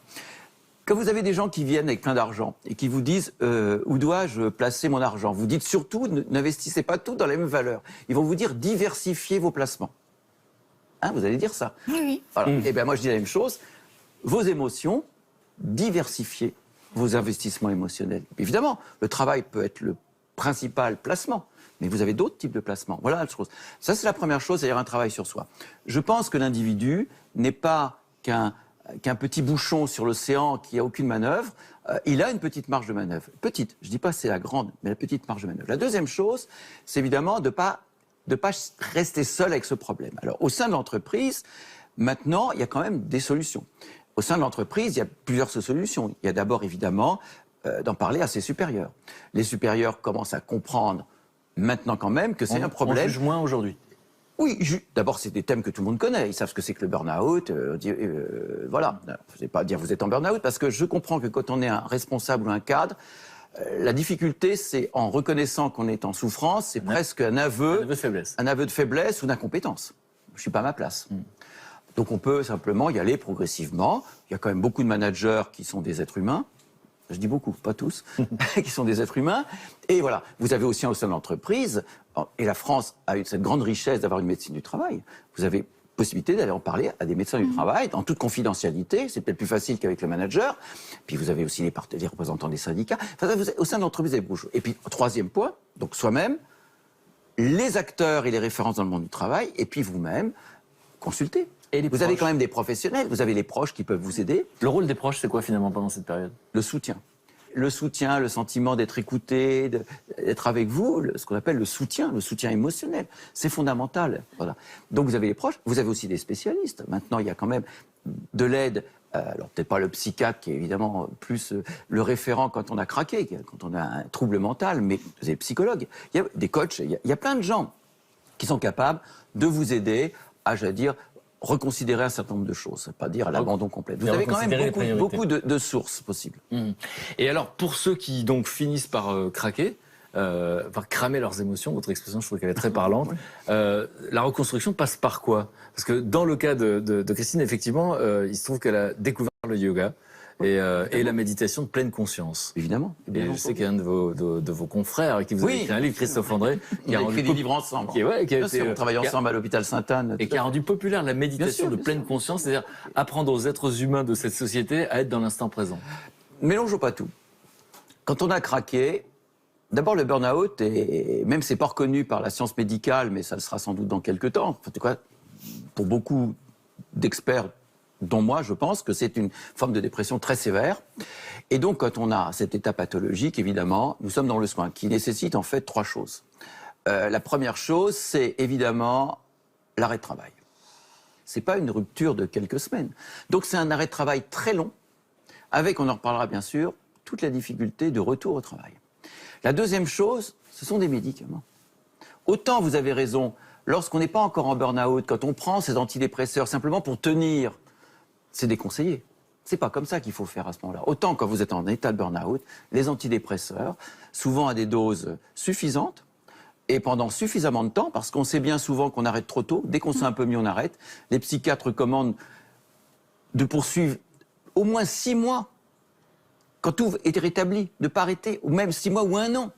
Quand vous avez des gens qui viennent avec plein d'argent et qui vous disent où dois-je placer mon argent, vous dites surtout n'investissez pas tout dans la même valeur. Ils vont vous dire diversifiez vos placements. Hein, vous allez dire ça. Oui. Voilà. Et bien moi je dis la même chose. Vos émotions, diversifiez vos investissements émotionnels. Évidemment, le travail peut être le principal placement. Mais vous avez d'autres types de placements. Voilà la chose. Ça, c'est la première chose, c'est-à-dire un travail sur soi. Je pense que l'individu n'est pas qu'un qu'un petit bouchon sur l'océan qui n'a aucune manœuvre, il a une petite marge de manœuvre. Petite, je ne dis pas c'est la grande, mais la petite marge de manœuvre. La deuxième chose, c'est évidemment de ne pas rester seul avec ce problème. Alors, au sein de l'entreprise, maintenant, il y a quand même des solutions. Au sein de l'entreprise, il y a plusieurs solutions. Il y a d'abord, évidemment, d'en parler à ses supérieurs. Les supérieurs commencent à comprendre maintenant quand même que c'est un problème. On juge moins aujourd'hui. Oui, d'abord, c'est des thèmes que tout le monde connaît. Ils savent ce que c'est que le burn-out. Voilà. Je ne vais pas dire vous êtes en burn-out, parce que je comprends que quand on est un responsable ou un cadre, la difficulté, c'est en reconnaissant qu'on est en souffrance, c'est presque un aveu de faiblesse. Un aveu de faiblesse ou d'incompétence. Je ne suis pas à ma place. Donc on peut simplement y aller progressivement. Il y a quand même beaucoup de managers qui sont des êtres humains. Je dis beaucoup, pas tous, qui sont des êtres humains. Et voilà, vous avez aussi au sein de l'entreprise, et la France a eu cette grande richesse d'avoir une médecine du travail. Vous avez possibilité d'aller en parler à des médecins du travail, en toute confidentialité. C'est peut-être plus facile qu'avec le manager. Puis vous avez aussi les représentants des syndicats. Enfin, au sein de l'entreprise, vous avez beaucoup de choses. Et puis, troisième point, donc soi-même, les acteurs et les références dans le monde du travail, et puis vous-même, consultez. Et vous avez quand même des professionnels, vous avez les proches qui peuvent vous aider. Le rôle des proches, c'est quoi finalement pendant cette période? Le soutien. Le soutien, le sentiment d'être écouté, d'être avec vous, ce qu'on appelle le soutien émotionnel. C'est fondamental. Voilà. Donc vous avez les proches, vous avez aussi des spécialistes. Maintenant, il y a quand même de l'aide. Alors peut-être pas le psychiatre qui est évidemment plus le référent quand on a craqué, quand on a un trouble mental, mais vous avez des psychologues, il y a des coachs, il y a plein de gens qui sont capables de vous aider à, j'allais dire, reconsidérer un certain nombre de choses, pas dire à l'abandon complet. Vous avez quand même beaucoup de sources possibles. Et alors, pour ceux qui donc finissent par craquer, par cramer leurs émotions, votre expression, je trouve qu'elle est très parlante, la reconstruction passe par quoi? Parce que dans le cas de Christine, effectivement, il se trouve qu'elle a découvert le yoga et la méditation de pleine conscience. Évidemment. Et je sais qu'un de vos confrères qui vous a écrit un livre, Christophe André, qui a écrit des livres ensemble. On travaille ensemble à l'hôpital Sainte-Anne. Et qui a rendu populaire la méditation de pleine conscience, c'est-à-dire apprendre aux êtres humains de cette société à être dans l'instant présent. Mélangeons pas tout. Quand on a craqué, d'abord le burn-out, et même c'est pas reconnu par la science médicale, mais ça le sera sans doute dans quelques temps. En tout cas, pour beaucoup d'experts, dont moi, je pense que c'est une forme de dépression très sévère. Et donc, quand on a cet état pathologique, évidemment, nous sommes dans le soin, qui nécessite en fait trois choses. La première chose, c'est évidemment l'arrêt de travail. C'est pas une rupture de quelques semaines. Donc, c'est un arrêt de travail très long, avec, on en reparlera bien sûr, toute la difficulté de retour au travail. La deuxième chose, ce sont des médicaments. Autant vous avez raison, lorsqu'on n'est pas encore en burn-out, quand on prend ces antidépresseurs simplement pour tenir, c'est déconseillé. C'est pas comme ça qu'il faut faire à ce moment-là. Autant quand vous êtes en état de burn-out, les antidépresseurs, souvent à des doses suffisantes, et pendant suffisamment de temps, parce qu'on sait bien souvent qu'on arrête trop tôt, dès qu'on sent un peu mieux, on arrête. Les psychiatres recommandent de poursuivre au moins 6 mois, quand tout est rétabli, de ne pas arrêter, ou même 6 mois ou 1 an,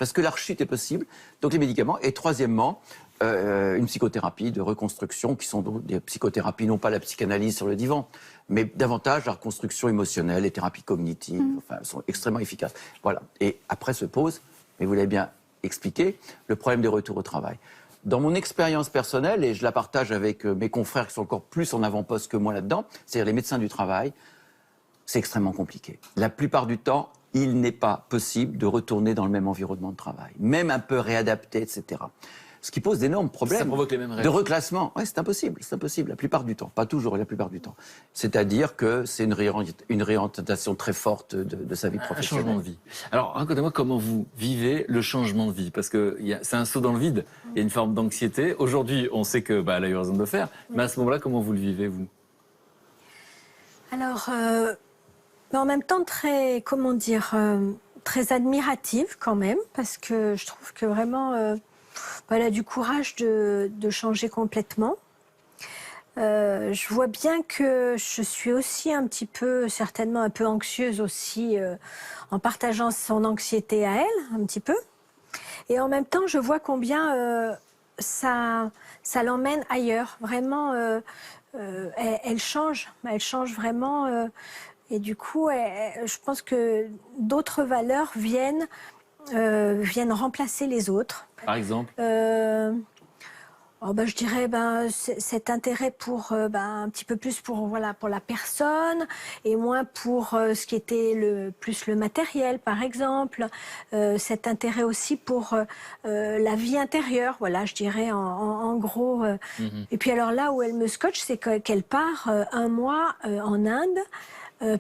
parce que la rechute est possible. Donc les médicaments. Et troisièmement, une psychothérapie de reconstruction, qui sont des psychothérapies, non pas la psychanalyse sur le divan, mais davantage la reconstruction émotionnelle, les thérapies cognitives, enfin, sont extrêmement efficaces. Voilà. Et après se pose, mais vous l'avez bien expliqué, le problème des retours au travail. Dans mon expérience personnelle, et je la partage avec mes confrères qui sont encore plus en avant-poste que moi là-dedans, c'est-à-dire les médecins du travail, c'est extrêmement compliqué. La plupart du temps, il n'est pas possible de retourner dans le même environnement de travail, même un peu réadapté, etc. Ce qui pose d'énormes problèmes. Ça provoque les mêmes de réactions. reclassement. Oui, c'est impossible, la plupart du temps. Pas toujours, la plupart du temps. C'est-à-dire que c'est une réorientation très forte de sa vie Un professionnelle. changement de vie. Alors, racontez-moi comment vous vivez le changement de vie, parce que c'est un saut dans le vide, il y a une forme d'anxiété. Aujourd'hui, on sait que elle a eu raison de le faire, mais à ce moment-là, comment vous le vivez, vous? Alors, mais en même temps, très, comment dire, très admirative quand même, parce que je trouve que vraiment, elle a du courage de changer complètement. Je vois bien que je suis aussi un petit peu, certainement un peu anxieuse aussi, en partageant son anxiété à elle, un petit peu. Et en même temps, je vois combien ça l'emmène ailleurs. Vraiment, elle change vraiment. Et du coup, je pense que d'autres valeurs viennent remplacer les autres. Par exemple? Oh je dirais cet intérêt pour un petit peu plus pour la personne et moins pour ce qui était plus le matériel par exemple. Cet intérêt aussi pour la vie intérieure, voilà, je dirais en gros. Et puis alors là où elle me scotche, c'est qu'elle part un mois en Inde.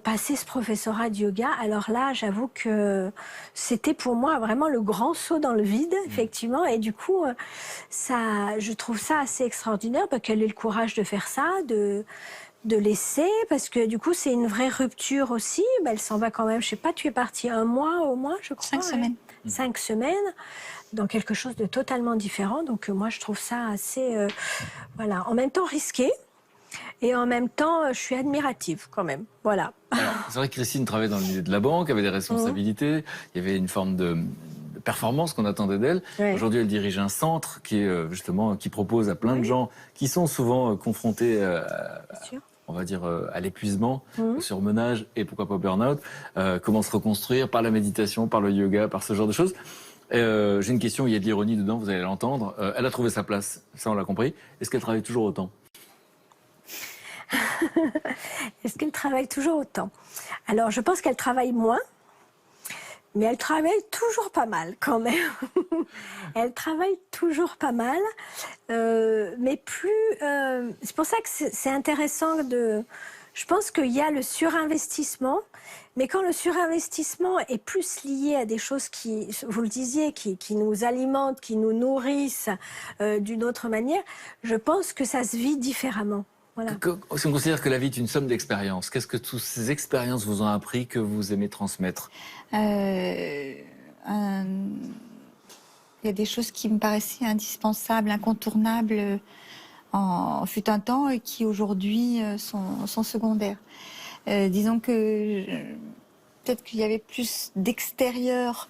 Passer ce professorat de yoga, alors là, j'avoue que c'était pour moi vraiment le grand saut dans le vide, effectivement. Et du coup, je trouve ça assez extraordinaire qu'elle ait le courage de faire ça, de laisser, parce que du coup, c'est une vraie rupture aussi. Elle s'en va quand même, je sais pas, tu es partie un mois au moins, je crois. 5 semaines. 5 semaines, dans quelque chose de totalement différent. Donc moi, je trouve ça assez, en même temps risqué. Et en même temps, je suis admirative quand même. Voilà. Alors, c'est vrai que Christine travaillait dans le milieu de la banque, avait des responsabilités, il y avait une forme de performance qu'on attendait d'elle. Ouais. Aujourd'hui, elle dirige un centre qui est justement qui propose à plein de gens qui sont souvent confrontés on va dire à l'épuisement, au surmenage et pourquoi pas au burn-out, comment se reconstruire par la méditation, par le yoga, par ce genre de choses. J'ai une question, il y a de l'ironie dedans, vous allez l'entendre. Elle a trouvé sa place, ça on l'a compris. Est-ce qu'elle travaille toujours autant ? Est-ce qu'elle travaille toujours autant? Alors, je pense qu'elle travaille moins, mais elle travaille toujours pas mal quand même. Elle travaille toujours pas mal, mais plus... c'est pour ça que c'est intéressant de... Je pense qu'il y a le surinvestissement, mais quand le surinvestissement est plus lié à des choses qui, vous le disiez, qui nous alimentent, qui nous nourrissent d'une autre manière, je pense que ça se vit différemment. Voilà. Si on considère que la vie est une somme d'expériences, qu'est-ce que toutes ces expériences vous ont appris que vous aimez transmettre ? Il y a des choses qui me paraissaient indispensables, incontournables fut un temps et qui aujourd'hui sont secondaires. Disons que peut-être qu'il y avait plus d'extérieur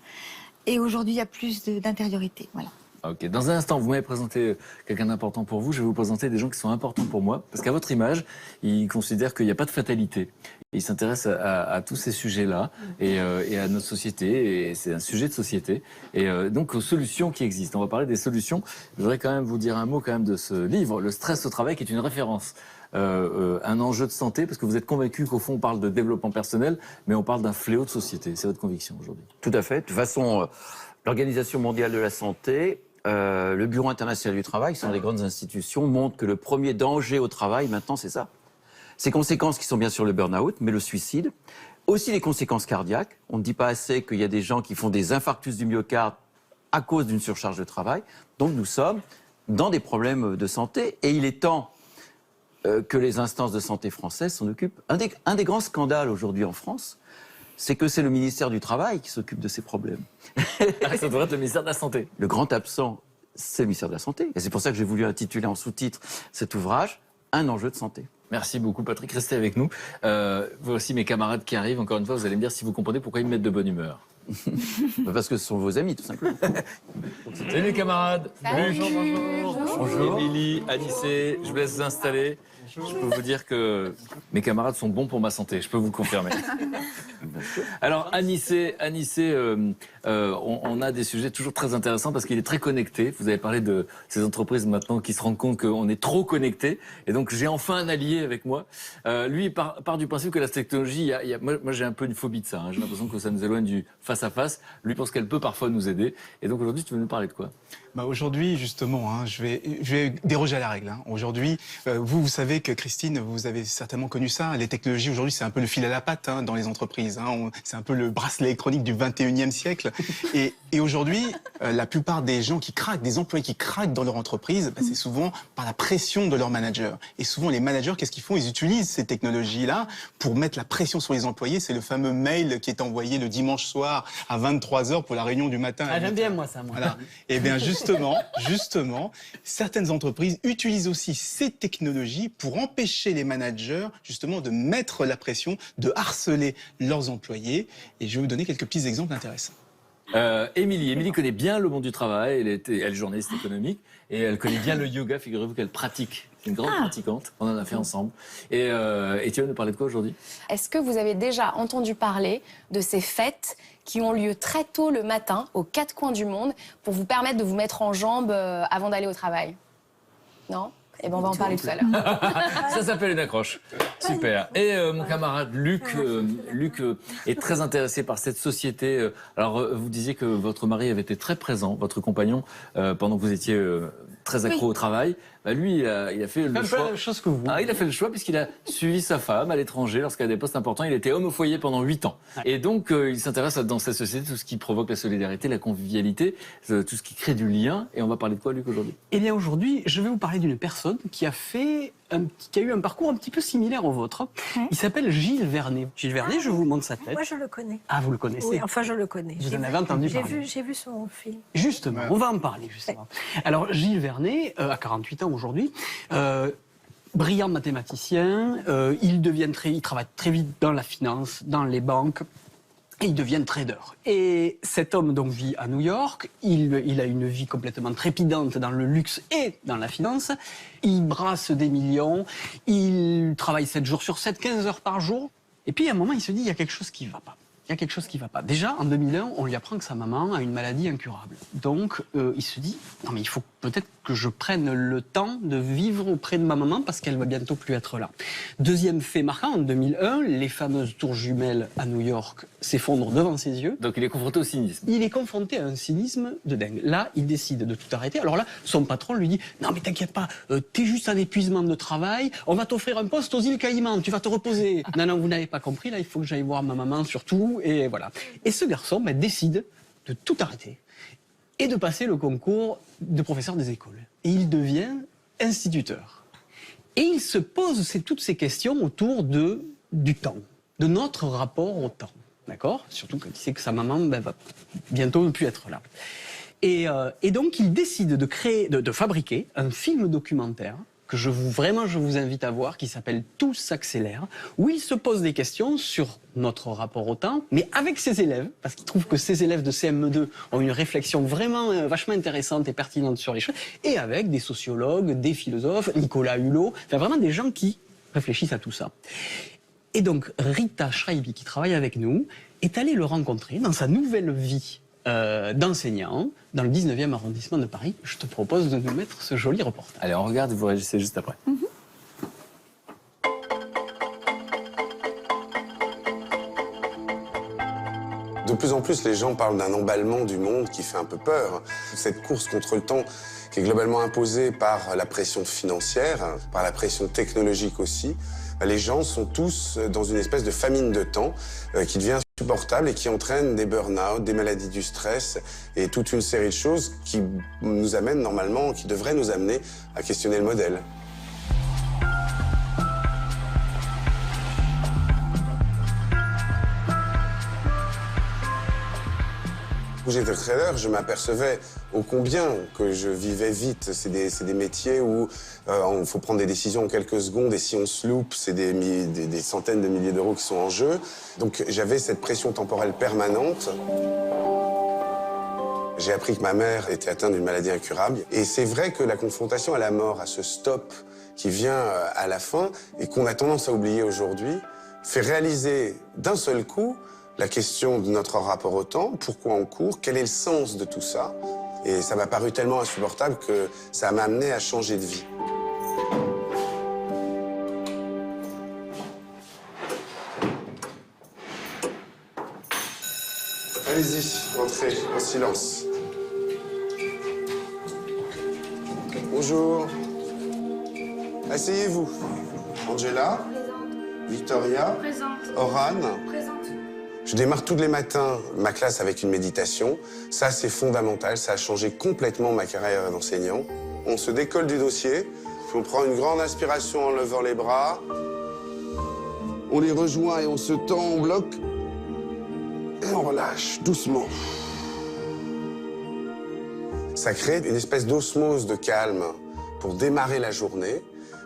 et aujourd'hui il y a plus d'intériorité. Voilà. Ok, dans un instant, vous m'avez présenté quelqu'un d'important pour vous. Je vais vous présenter des gens qui sont importants pour moi. Parce qu'à votre image, ils considèrent qu'il n'y a pas de fatalité. Ils s'intéressent à tous ces sujets-là et à notre société. Et c'est un sujet de société. Et donc aux solutions qui existent. On va parler des solutions. Je voudrais quand même vous dire un mot quand même de ce livre, Le stress au travail, qui est une référence. Un enjeu de santé, parce que vous êtes convaincu qu'au fond on parle de développement personnel, mais on parle d'un fléau de société. C'est votre conviction aujourd'hui? Tout à fait. De toute façon, l'Organisation mondiale de la santé, le Bureau international du travail, qui sont des grandes institutions, montrent que le premier danger au travail, maintenant, c'est ça. Ces conséquences qui sont bien sûr le burn-out, mais le suicide. Aussi les conséquences cardiaques. On ne dit pas assez qu'il y a des gens qui font des infarctus du myocarde à cause d'une surcharge de travail. Donc nous sommes dans des problèmes de santé. Et il est temps que les instances de santé françaises s'en occupent. Un des grands scandales aujourd'hui en France, c'est que c'est le ministère du Travail qui s'occupe de ces problèmes. Ça devrait être le ministère de la Santé. Le grand absent, c'est le ministère de la Santé. Et c'est pour ça que j'ai voulu intituler en sous-titre cet ouvrage « Un enjeu de santé ». Merci beaucoup Patrick, restez avec nous. Voici mes camarades qui arrivent. Encore une fois, vous allez me dire si vous comprenez pourquoi ils me mettent de bonne humeur. Parce que ce sont vos amis, tout simplement. Salut les camarades. Salut. Bonjour. Émilie, Anissé, je vous laisse vous installer. Je peux vous dire que mes camarades sont bons pour ma santé, je peux vous le confirmer. Alors Anissé, on a des sujets toujours très intéressants parce qu'il est très connecté. Vous avez parlé de ces entreprises maintenant qui se rendent compte qu'on est trop connecté. Et donc j'ai enfin un allié avec moi. Lui il part du principe que la technologie, moi j'ai un peu une phobie de ça. J'ai l'impression que ça nous éloigne du face-à-face. Lui pense qu'elle peut parfois nous aider. Et donc aujourd'hui tu veux nous parler de quoi ? Aujourd'hui, justement, je vais déroger à la règle. Aujourd'hui, vous savez que Christine, vous avez certainement connu ça. Les technologies, aujourd'hui, c'est un peu le fil à la patte dans les entreprises. C'est un peu le bracelet électronique du 21e siècle. Et aujourd'hui, la plupart des gens qui craquent, des employés qui craquent dans leur entreprise, c'est souvent par la pression de leur manager. Et souvent, les managers, qu'est-ce qu'ils font? Ils utilisent ces technologies-là pour mettre la pression sur les employés. C'est le fameux mail qui est envoyé le dimanche soir à 23h pour la réunion du matin. Ah, j'aime bien, moi, ça. Moi. Voilà. Et bien, justement, certaines entreprises utilisent aussi ces technologies pour empêcher les managers, justement, de mettre la pression, de harceler leurs employés. Et je vais vous donner quelques petits exemples intéressants. Émilie connaît bien le monde du travail, elle est journaliste économique et elle connaît bien le yoga, figurez-vous qu'elle pratique. C'est une grande pratiquante, on en a fait ensemble. Et tu vas nous parler de quoi aujourd'hui ? Est-ce que vous avez déjà entendu parler de ces fêtes qui ont lieu très tôt le matin, aux quatre coins du monde, pour vous permettre de vous mettre en jambes avant d'aller au travail ? Non? Eh ben, on va en parler tout à l'heure. Ça s'appelle une accroche. Super. Et mon camarade Luc, Luc est très intéressé par cette société. Alors, vous disiez que votre mari avait été très présent, votre compagnon, pendant que vous étiez très accro au travail. Bah, lui, il a fait le choix. La même chose que vous. Ah, il a fait le choix puisqu'il a suivi sa femme à l'étranger lorsqu'elle a des postes importants. Il était homme au foyer pendant 8 ans. Ouais. Et donc, il s'intéresse dans cette société tout ce qui provoque la solidarité, la convivialité, tout ce qui crée du lien. Et on va parler de quoi, Luc, aujourd'hui? Eh bien, aujourd'hui, je vais vous parler d'une personne qui a eu un parcours un petit peu similaire au vôtre. Il s'appelle Gilles Vernet. Gilles Vernet, je vous montre sa tête. Moi, je le connais. Ah, vous le connaissez? Oui, enfin, je le connais. Vous en avez entendu parler. J'ai vu son film. Justement, on va en parler, justement. Alors, Gilles Vernet, à 48 ans aujourd'hui, brillant mathématicien, il travaille très vite dans la finance, dans les banques, et il devient trader. Et cet homme donc vit à New York, il a une vie complètement trépidante dans le luxe et dans la finance, il brasse des millions, il travaille 7 jours sur 7, 15 heures par jour, et puis à un moment il se dit il y a quelque chose qui ne va pas. Il y a quelque chose qui ne va pas. Déjà, en 2001, on lui apprend que sa maman a une maladie incurable. Donc, il se dit, non mais il faut peut-être que je prenne le temps de vivre auprès de ma maman parce qu'elle va bientôt plus être là. Deuxième fait marquant, en 2001, les fameuses tours jumelles à New York s'effondrent devant ses yeux. Donc, il est confronté au cynisme. Il est confronté à un cynisme de dingue. Là, il décide de tout arrêter. Alors là, son patron lui dit, non mais t'inquiète pas, t'es juste un épuisement de travail, on va t'offrir un poste aux îles Caïmans, tu vas te reposer. Non, vous n'avez pas compris, là, il faut que j'aille voir ma maman surtout, et voilà. Et ce garçon décide de tout arrêter et de passer le concours de professeur des écoles. Et il devient instituteur. Et il se pose toutes ces questions autour du temps, de notre rapport au temps. D'accord? Surtout quand il sait que sa maman va bientôt ne plus être là. Et donc, il décide de fabriquer un film documentaire que je vous invite à voir, qui s'appelle Tout s'accélère, où il se pose des questions sur notre rapport au temps, mais avec ses élèves, parce qu'il trouve que ses élèves de CM2 ont une réflexion vraiment vachement intéressante et pertinente sur les choses, et avec des sociologues, des philosophes, Nicolas Hulot, enfin vraiment des gens qui réfléchissent à tout ça. Et donc, Rita Schreiby, qui travaille avec nous, est allée le rencontrer dans sa nouvelle vie d'enseignant dans le 19e arrondissement de Paris. Je te propose de nous mettre ce joli reportage. Allez, on regarde et vous réagissez juste après. De plus en plus, les gens parlent d'un emballement du monde qui fait un peu peur. Cette course contre le temps qui est globalement imposée par la pression financière, par la pression technologique aussi. Les gens sont tous dans une espèce de famine de temps qui devient insupportable et qui entraîne des burn-out, des maladies du stress et toute une série de choses qui nous amènent normalement, qui devraient nous amener à questionner le modèle. Quand j'étais trader, je m'apercevais ô combien que je vivais vite. C'est des métiers où il faut prendre des décisions en quelques secondes et si on se loupe, c'est des centaines de milliers d'euros qui sont en jeu. Donc j'avais cette pression temporelle permanente. J'ai appris que ma mère était atteinte d'une maladie incurable. Et c'est vrai que la confrontation à la mort, à ce stop qui vient à la fin et qu'on a tendance à oublier aujourd'hui, fait réaliser d'un seul coup la question de notre rapport au temps, pourquoi on court, quel est le sens de tout ça. Et ça m'a paru tellement insupportable que ça m'a amené à changer de vie. Allez-y, entrez en silence. Bonjour. Asseyez-vous. Angela. Victoria. Présente. Oran. Présente. Je démarre tous les matins ma classe avec une méditation. Ça, c'est fondamental. Ça a changé complètement ma carrière d'enseignant. On se décolle du dossier, puis on prend une grande inspiration en levant les bras. On les rejoint et on se tend en bloc. Et on relâche doucement. Ça crée une espèce d'osmose de calme pour démarrer la journée.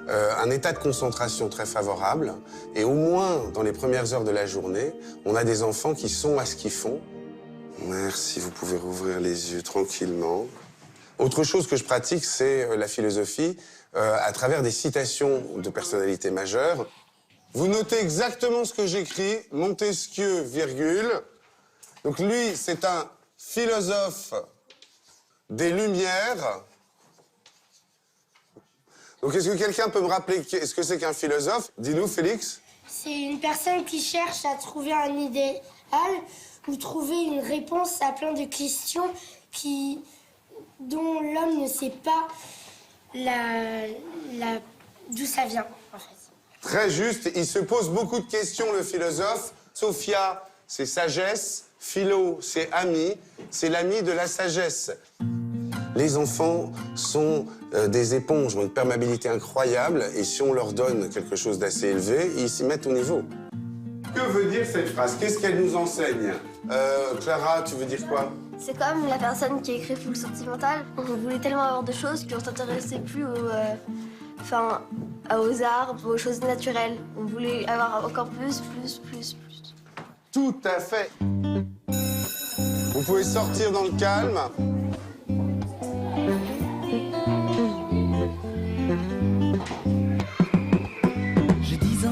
Un état de concentration très favorable. Et au moins, dans les premières heures de la journée, on a des enfants qui sont à ce qu'ils font. Merci, vous pouvez rouvrir les yeux tranquillement. Autre chose que je pratique, c'est la philosophie à travers des citations de personnalités majeures. Vous notez exactement ce que j'écris, Montesquieu, virgule. Donc lui, c'est un philosophe des Lumières. Donc est-ce que quelqu'un peut me rappeler ce que c'est qu'un philosophe? Dis-nous, Félix. C'est une personne qui cherche à trouver un idéal ou trouver une réponse à plein de questions dont l'homme ne sait pas d'où ça vient, en fait. Très juste, il se pose beaucoup de questions, le philosophe. Sophia, c'est sagesse. Philo, c'est ami. C'est l'ami de la sagesse. Les enfants sont des éponges, ont une perméabilité incroyable. Et si on leur donne quelque chose d'assez élevé, ils s'y mettent au niveau. Que veut dire cette phrase? Qu'est-ce qu'elle nous enseigne? Clara, tu veux dire quoi? C'est comme la personne qui écrit Full Sentimental. On voulait tellement avoir de choses qu'on ne s'intéressait plus aux arbres, aux choses naturelles. On voulait avoir encore plus. Tout à fait. Vous pouvez sortir dans le calme. J'ai 10 ans,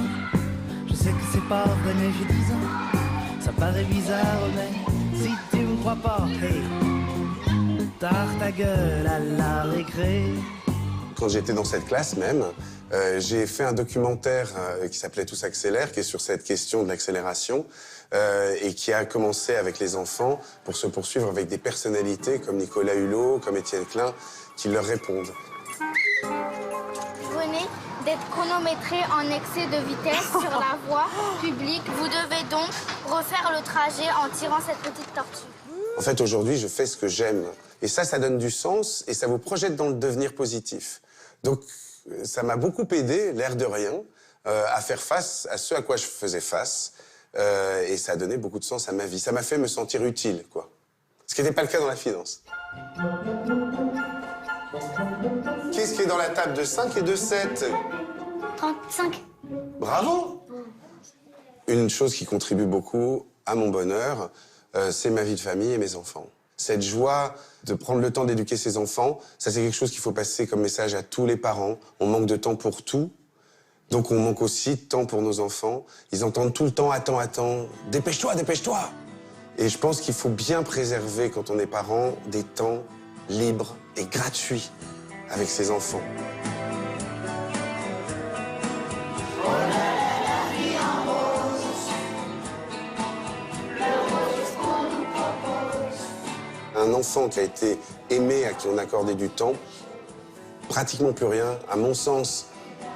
je sais que c'est pas vrai, mais j'ai 10 ans. Ça paraît bizarre, mais si tu me crois pas, hey, tard ta gueule à la récré. Quand j'étais dans cette classe même, j'ai fait un documentaire qui s'appelait Tous accélèrent, qui est sur cette question de l'accélération, et qui a commencé avec les enfants pour se poursuivre avec des personnalités comme Nicolas Hulot, comme Étienne Klein, qui leur répondent. Vous venez d'être chronométré en excès de vitesse sur la voie publique. Vous devez donc refaire le trajet en tirant cette petite tortue. En fait, aujourd'hui, je fais ce que j'aime. Et ça donne du sens et ça vous projette dans le devenir positif. Donc, ça m'a beaucoup aidé, l'air de rien, à faire face à ce à quoi je faisais face. Et ça a donné beaucoup de sens à ma vie. Ça m'a fait me sentir utile, quoi. Ce qui n'était pas le cas dans la finance. Qu'est-ce qui est dans la table de 5 et de 7? 35. Bravo! Une chose qui contribue beaucoup à mon bonheur, c'est ma vie de famille et mes enfants. Cette joie de prendre le temps d'éduquer ses enfants, ça c'est quelque chose qu'il faut passer comme message à tous les parents. On manque de temps pour tout, donc on manque aussi de temps pour nos enfants. Ils entendent tout le temps « attends, dépêche-toi, dépêche-toi ». Et je pense qu'il faut bien préserver, quand on est parent, des temps libres et gratuits avec ses enfants. Un enfant qui a été aimé, à qui on a accordé du temps, pratiquement plus rien, à mon sens,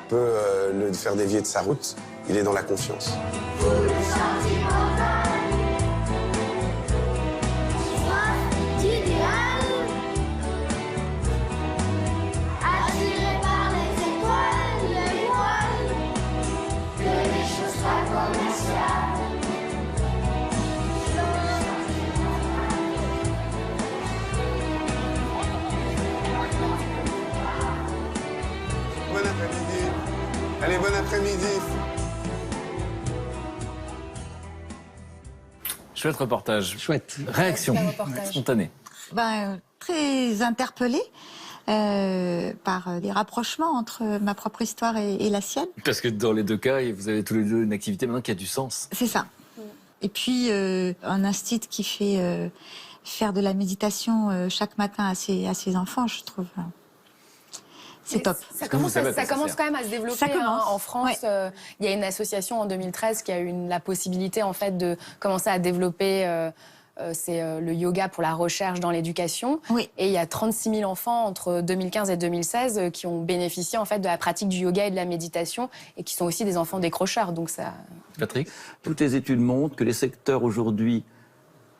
peut le faire dévier de sa route. Il est dans la confiance. Bon après-midi. Allez, bon après-midi. Chouette reportage. Chouette. Réaction reportage. spontanée. Très interpellée par les rapprochements entre ma propre histoire et la sienne. Parce que dans les deux cas, vous avez tous les deux une activité maintenant qui a du sens. C'est ça. Et puis, un institut qui fait faire de la méditation chaque matin à ses enfants, je trouve... c'est top. Ça commence quand même à se développer. Ça commence. En France, il y a une association en 2013 qui a eu la possibilité en fait de commencer à développer le yoga pour la recherche dans l'éducation. Oui. Et il y a 36 000 enfants entre 2015 et 2016 qui ont bénéficié en fait de la pratique du yoga et de la méditation et qui sont aussi des enfants décrocheurs. Donc ça. Patrick? Toutes les études montrent que les secteurs aujourd'hui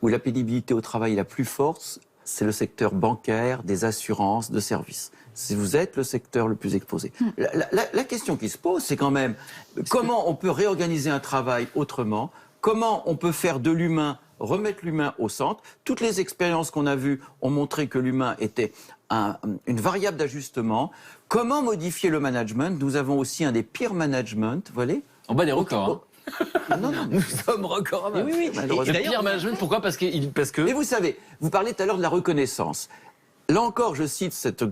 où la pénibilité au travail est la plus forte, c'est le secteur bancaire, des assurances, de services. Si vous êtes le secteur le plus exposé. La question qui se pose, c'est quand même comment on peut réorganiser un travail autrement, comment on peut faire de l'humain, remettre l'humain au centre. Toutes les expériences qu'on a vues ont montré que l'humain était une variable d'ajustement. Comment modifier le management? Nous avons aussi un des pires managements, vous voyez. En bas des records. Non, Nous sommes records. Oui, oui. Le pire management, pourquoi? Parce que... Mais vous savez, vous parlez tout à l'heure de la reconnaissance. Là encore, je cite ce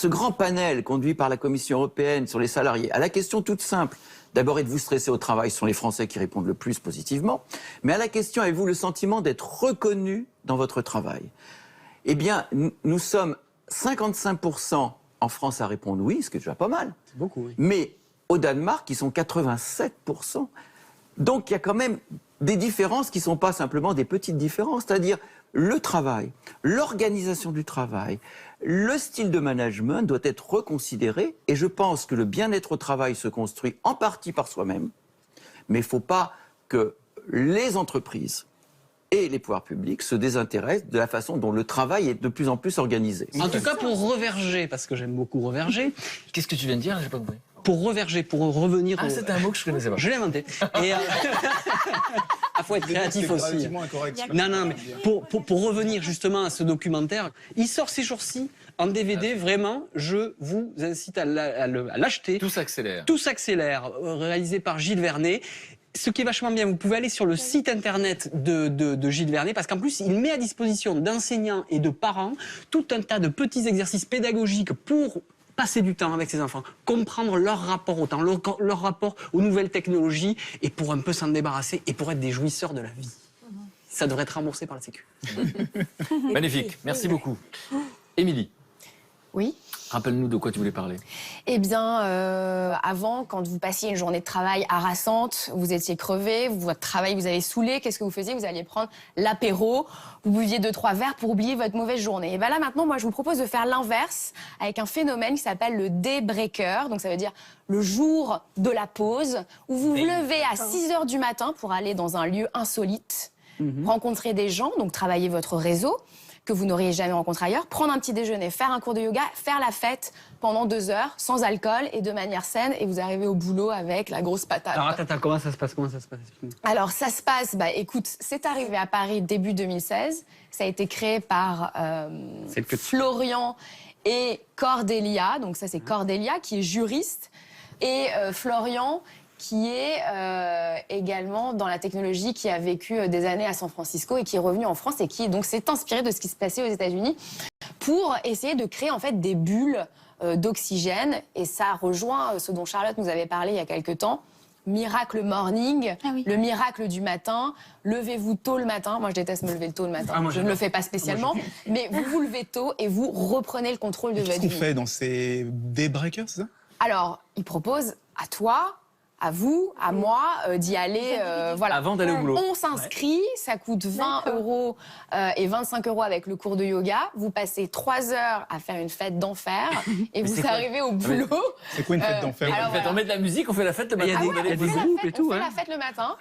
grand panel conduit par la Commission européenne sur les salariés, à la question toute simple. D'abord, êtes-vous stressé au travail? Ce sont les Français qui répondent le plus positivement. Mais à la question, avez-vous le sentiment d'être reconnu dans votre travail? Eh bien, nous sommes 55% En France, ça répond oui, ce qui est déjà pas mal. C'est beaucoup, oui. Mais au Danemark, ils sont 87%. Donc il y a quand même des différences qui ne sont pas simplement des petites différences, c'est-à-dire le travail, l'organisation du travail, le style de management doit être reconsidéré et je pense que le bien-être au travail se construit en partie par soi-même, mais il ne faut pas que les entreprises et les pouvoirs publics se désintéressent de la façon dont le travail est de plus en plus organisé. En tout cas, pour reverger, parce que j'aime beaucoup reverger. Qu'est-ce que tu viens de dire? J'ai pas compris. Pour reverger, pour revenir... Ah, c'est un mot que je connaissais pas. Je l'ai inventé. Et faut être créatif aussi. Non, mais pour revenir justement à ce documentaire, il sort ces jours-ci en DVD. Vraiment, je vous incite à l'acheter. Tout s'accélère. Tout s'accélère, réalisé par Gilles Vernet. Ce qui est vachement bien, vous pouvez aller sur le site internet de Gilles Vernet, parce qu'en plus, il met à disposition d'enseignants et de parents tout un tas de petits exercices pédagogiques pour passer du temps avec ses enfants, comprendre leur rapport au temps, leur rapport aux nouvelles technologies, et pour un peu s'en débarrasser, et pour être des jouisseurs de la vie. Ça devrait être remboursé par la Sécu. Magnifique, merci beaucoup. Émilie. Oui. Rappelle-nous de quoi tu voulais parler. Eh bien, avant, quand vous passiez une journée de travail harassante, vous étiez crevé, votre travail vous avait saoulé, qu'est-ce que vous faisiez? Vous alliez prendre l'apéro, vous buviez 2-3 verres pour oublier votre mauvaise journée. Et bien là, maintenant, moi, je vous propose de faire l'inverse avec un phénomène qui s'appelle le day breaker. Donc, ça veut dire le jour de la pause, où vous vous levez à 6 h du matin pour aller dans un lieu insolite, rencontrer des gens, donc travailler votre réseau, que vous n'auriez jamais rencontré ailleurs, prendre un petit déjeuner, faire un cours de yoga, faire la fête pendant 2 heures, sans alcool et de manière saine, et vous arrivez au boulot avec la grosse patate. Alors attends, comment ça se passe? Alors ça se passe, écoute, c'est arrivé à Paris début 2016, ça a été créé par Florian et Cordelia, donc ça c'est Cordelia qui est juriste, et Florian qui est également dans la technologie, qui a vécu des années à San Francisco et qui est revenu en France et qui donc s'est inspiré de ce qui se passait aux États-Unis pour essayer de créer en fait des bulles d'oxygène. Et ça rejoint ce dont Charlotte nous avait parlé il y a quelque temps. Miracle morning, le miracle du matin, levez-vous tôt le matin. Moi, je déteste me lever tôt le matin, je ne le fais pas spécialement, mais vous vous levez tôt et vous reprenez le contrôle de votre vie. Qu'est-ce qu'on fait dans ces day breakers, c'est ça? Alors, il propose à toi, à vous, à moi, d'y aller. Voilà. Avant d'aller au boulot. On s'inscrit, ça coûte 20 € et 25 € avec le cours de yoga. Vous passez 3 heures à faire une fête d'enfer et vous arrivez au boulot. C'est quoi une fête d'enfer? Voilà. On met de la musique, on fait la fête le matin. Il y a des groupes et tout. On fait la fête le matin.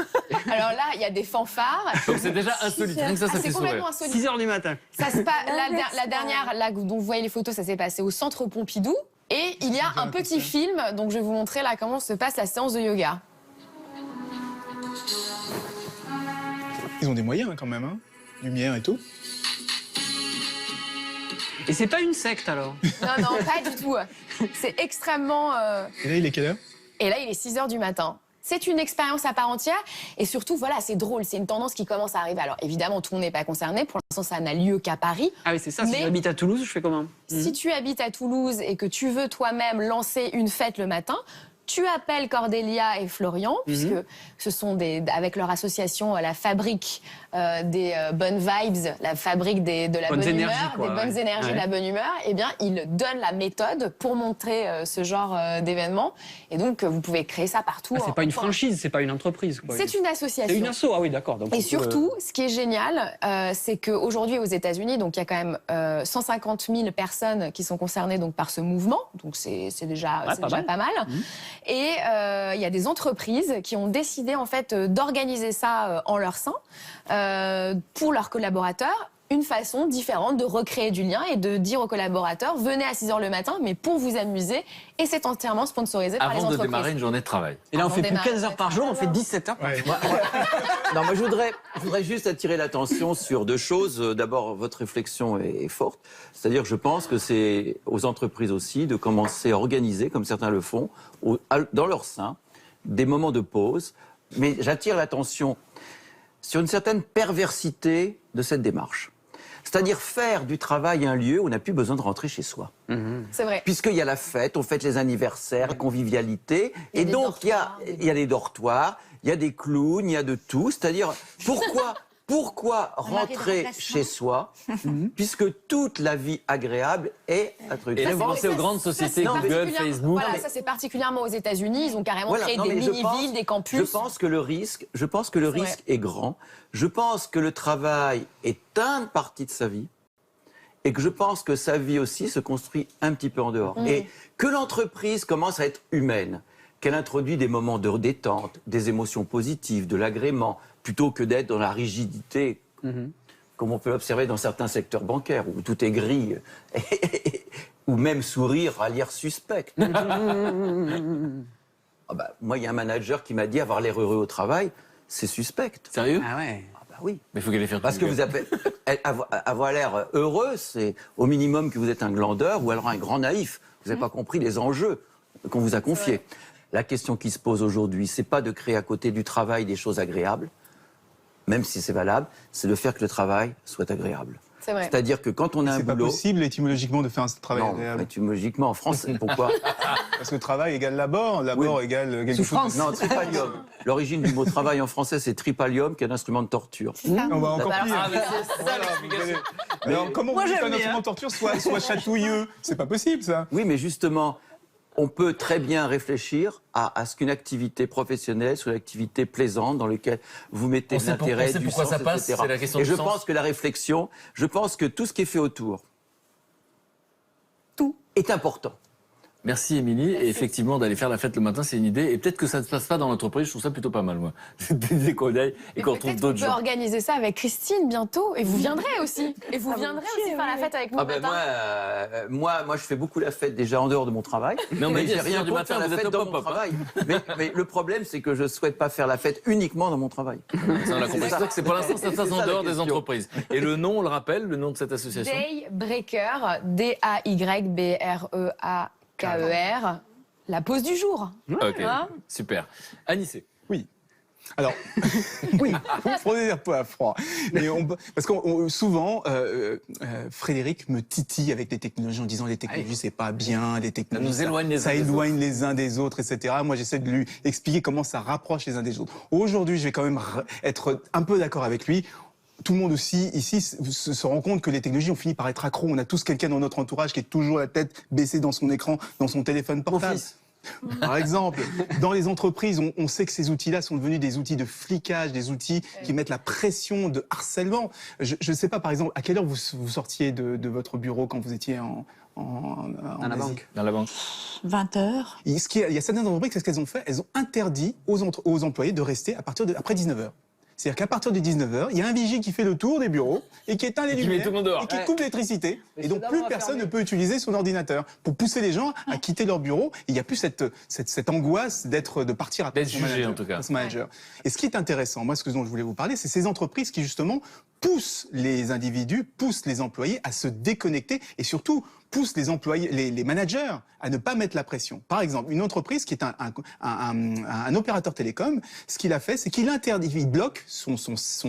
Alors là, il y a des fanfares. Donc c'est déjà insolite. Rien que ça fait C'est sourire. complètement insolite. 6 h du matin. Ça se passe, la dernière, là, dont vous voyez les photos, ça s'est passé au centre Pompidou. Et il y a un petit film, donc je vais vous montrer là comment se passe la séance de yoga. Ils ont des moyens quand même, hein. Lumière et tout. Et c'est pas une secte alors? Non, pas du tout. C'est extrêmement... Et là, il est quelle heure? Et là, il est 6 h du matin. C'est une expérience à part entière. Et surtout, voilà, c'est drôle. C'est une tendance qui commence à arriver. Alors, évidemment, tout le monde n'est pas concerné. Pour l'instant, ça n'a lieu qu'à Paris. Ah oui, c'est ça. Si j'habite à Toulouse, je fais comment? Si tu habites à Toulouse et que tu veux toi-même lancer une fête le matin, tu appelles Cordelia et Florian, puisque ce sont avec leur association la fabrique des bonnes vibes, la fabrique de la bonne humeur, des bonnes énergies, de la bonne humeur. Eh bien, ils donnent la méthode pour montrer ce genre d'événement. Et donc, vous pouvez créer ça partout. C'est pas une franchise, c'est pas une entreprise, quoi. C'est une association. C'est une asso, ah oui, d'accord. Et surtout, ce qui est génial, c'est qu'aujourd'hui, aux États-Unis, donc il y a quand même 150 000 personnes qui sont concernées donc par ce mouvement. Donc c'est déjà pas mal. Et il y a des entreprises qui ont décidé en fait d'organiser ça en leur sein pour leurs collaborateurs. Une façon différente de recréer du lien et de dire aux collaborateurs, venez à 6 h le matin, mais pour vous amuser. Et c'est entièrement sponsorisé par les entreprises. Avant de démarrer une journée de travail. Et là, on fait plus 15 heures par jour, on fait 17 heures par jour. Non, moi, je voudrais juste attirer l'attention sur 2 choses. D'abord, votre réflexion est forte. C'est-à-dire que je pense que c'est aux entreprises aussi de commencer à organiser, comme certains le font, dans leur sein, des moments de pause. Mais j'attire l'attention sur une certaine perversité de cette démarche. C'est-à-dire faire du travail un lieu où on n'a plus besoin de rentrer chez soi. C'est vrai. Puisqu'il y a la fête, on fête les anniversaires, la convivialité. Et donc, il y a des dortoirs, il y a des clowns, il y a de tout. C'est-à-dire, pourquoi Pourquoi rentrer chez soi, puisque toute la vie agréable est un truc. Et là, Ça, vous c'est- pensez aux grandes sociétés, ça, c'est Google, particulièrement- Facebook. Voilà, ça c'est particulièrement aux États-Unis. Ils ont carrément Voilà, créé non, des mais je mini-villes, des campus. Je pense que le risque est grand. Je pense que le travail est une partie de sa vie. Et que je pense que sa vie aussi se construit un petit peu en dehors. Et que l'entreprise commence à être humaine, qu'elle introduit des moments de détente, des émotions positives, de l'agrément, plutôt que d'être dans la rigidité, comme on peut l'observer dans certains secteurs bancaires, où tout est gris, ou même sourire à l'air suspect. Moi, il y a un manager qui m'a dit avoir l'air heureux au travail, c'est suspect. Sérieux? Ah ouais. Oui. Mais il faut qu'elle les fasse. Parce que vous avez, avoir l'air heureux, c'est au minimum que vous êtes un glandeur ou alors un grand naïf. Vous n'avez pas compris les enjeux qu'on vous a confiés. La question qui se pose aujourd'hui, c'est pas de créer à côté du travail des choses agréables, même si c'est valable, c'est de faire que le travail soit agréable. C'est vrai. C'est-à-dire que quand on a un C'est pas boulot... possible étymologiquement de faire un travail Non, agréable. étymologiquement, en France, pourquoi? Parce que travail égale labeur, labeur égale quelque chose. Non, tripalium. L'origine du mot travail en français, c'est tripalium, qui est un instrument de torture. On va encore pire. Ah, mais c'est ça l'explication. Alors, comment vous dites qu'un instrument de torture soit chatouilleux? C'est pas possible, ça. Oui, mais justement, on peut très bien réfléchir à ce qu'une activité professionnelle soit une activité plaisante dans laquelle vous mettez On de sait l'intérêt, du pourquoi sens, ça passe, etc. c'est la question Et du je sens. pense que la réflexion, je pense que tout ce qui est fait autour, tout est important. Merci Émilie. Et effectivement, d'aller faire la fête le matin, c'est une idée. Et peut-être que ça ne se passe pas dans l'entreprise. Je trouve ça plutôt pas mal, moi. Des écoles et qu'on retrouve Peut-être d'autres qu'on peut gens. organiser ça avec Christine bientôt. Et vous viendrez aussi. Et vous viendrez aussi faire la fête avec nous Ah le ben matin. moi, je fais beaucoup la fête déjà en dehors de mon travail. Mais on m'a dit j'ai à 6 rien heures du contre matin, faire la vous êtes fête au dans mon pop-up, hein. travail. Mais le problème, c'est que je souhaite pas faire la fête uniquement dans mon travail. Ça, on l'a compris. C'est ça que c'est pour l'instant, ça se passe C'est en ça, la dehors des question. entreprises. Et le nom, on le rappelle, le nom de cette association? Daybreaker, Daybreaker, la pause du jour. Ok, Hein super. Anissé. Oui. Alors, oui, vous prenez un peu à froid. Mais parce que souvent, Frédéric me titille avec les technologies en disant les technologies, c'est pas bien, les technologies, nous éloigne les uns ça des éloigne les uns des autres, etc. Moi, j'essaie de lui expliquer comment ça rapproche les uns des autres. Aujourd'hui, je vais quand même être un peu d'accord avec lui. Tout le monde aussi, ici, se rend compte que les technologies ont fini par être accros. On a tous quelqu'un dans notre entourage qui est toujours la tête baissée dans son écran, dans son téléphone portable. Par exemple, dans les entreprises, on sait que ces outils-là sont devenus des outils de flicage, des outils qui mettent la pression de harcèlement. Je ne sais pas, par exemple, à quelle heure vous sortiez de votre bureau quand vous étiez en Dans la banque. Dans la banque. 20 heures. Il y a certaines entreprises, qu'est-ce qu'elles ont fait? Elles ont interdit aux employés de rester après 19h. C'est-à-dire qu'à partir de 19h, il y a un vigile qui fait le tour des bureaux et qui éteint les Et qui met lumières tout le monde dehors. et qui Ouais. coupe l'électricité. Mais Et donc c'est plus d'abord à personne ne fermer. peut utiliser son ordinateur pour pousser les gens à quitter leur bureau. Et il n'y a plus cette angoisse de partir après D'être jugé, en tout cas. son manager. Et ce qui est intéressant, moi, ce dont je voulais vous parler, c'est ces entreprises qui justement poussent les individus, poussent les employés à se déconnecter et surtout poussent les employés, les managers à ne pas mettre la pression. Par exemple, une entreprise qui est un opérateur télécom, ce qu'il a fait, c'est qu'il interdit, il bloque son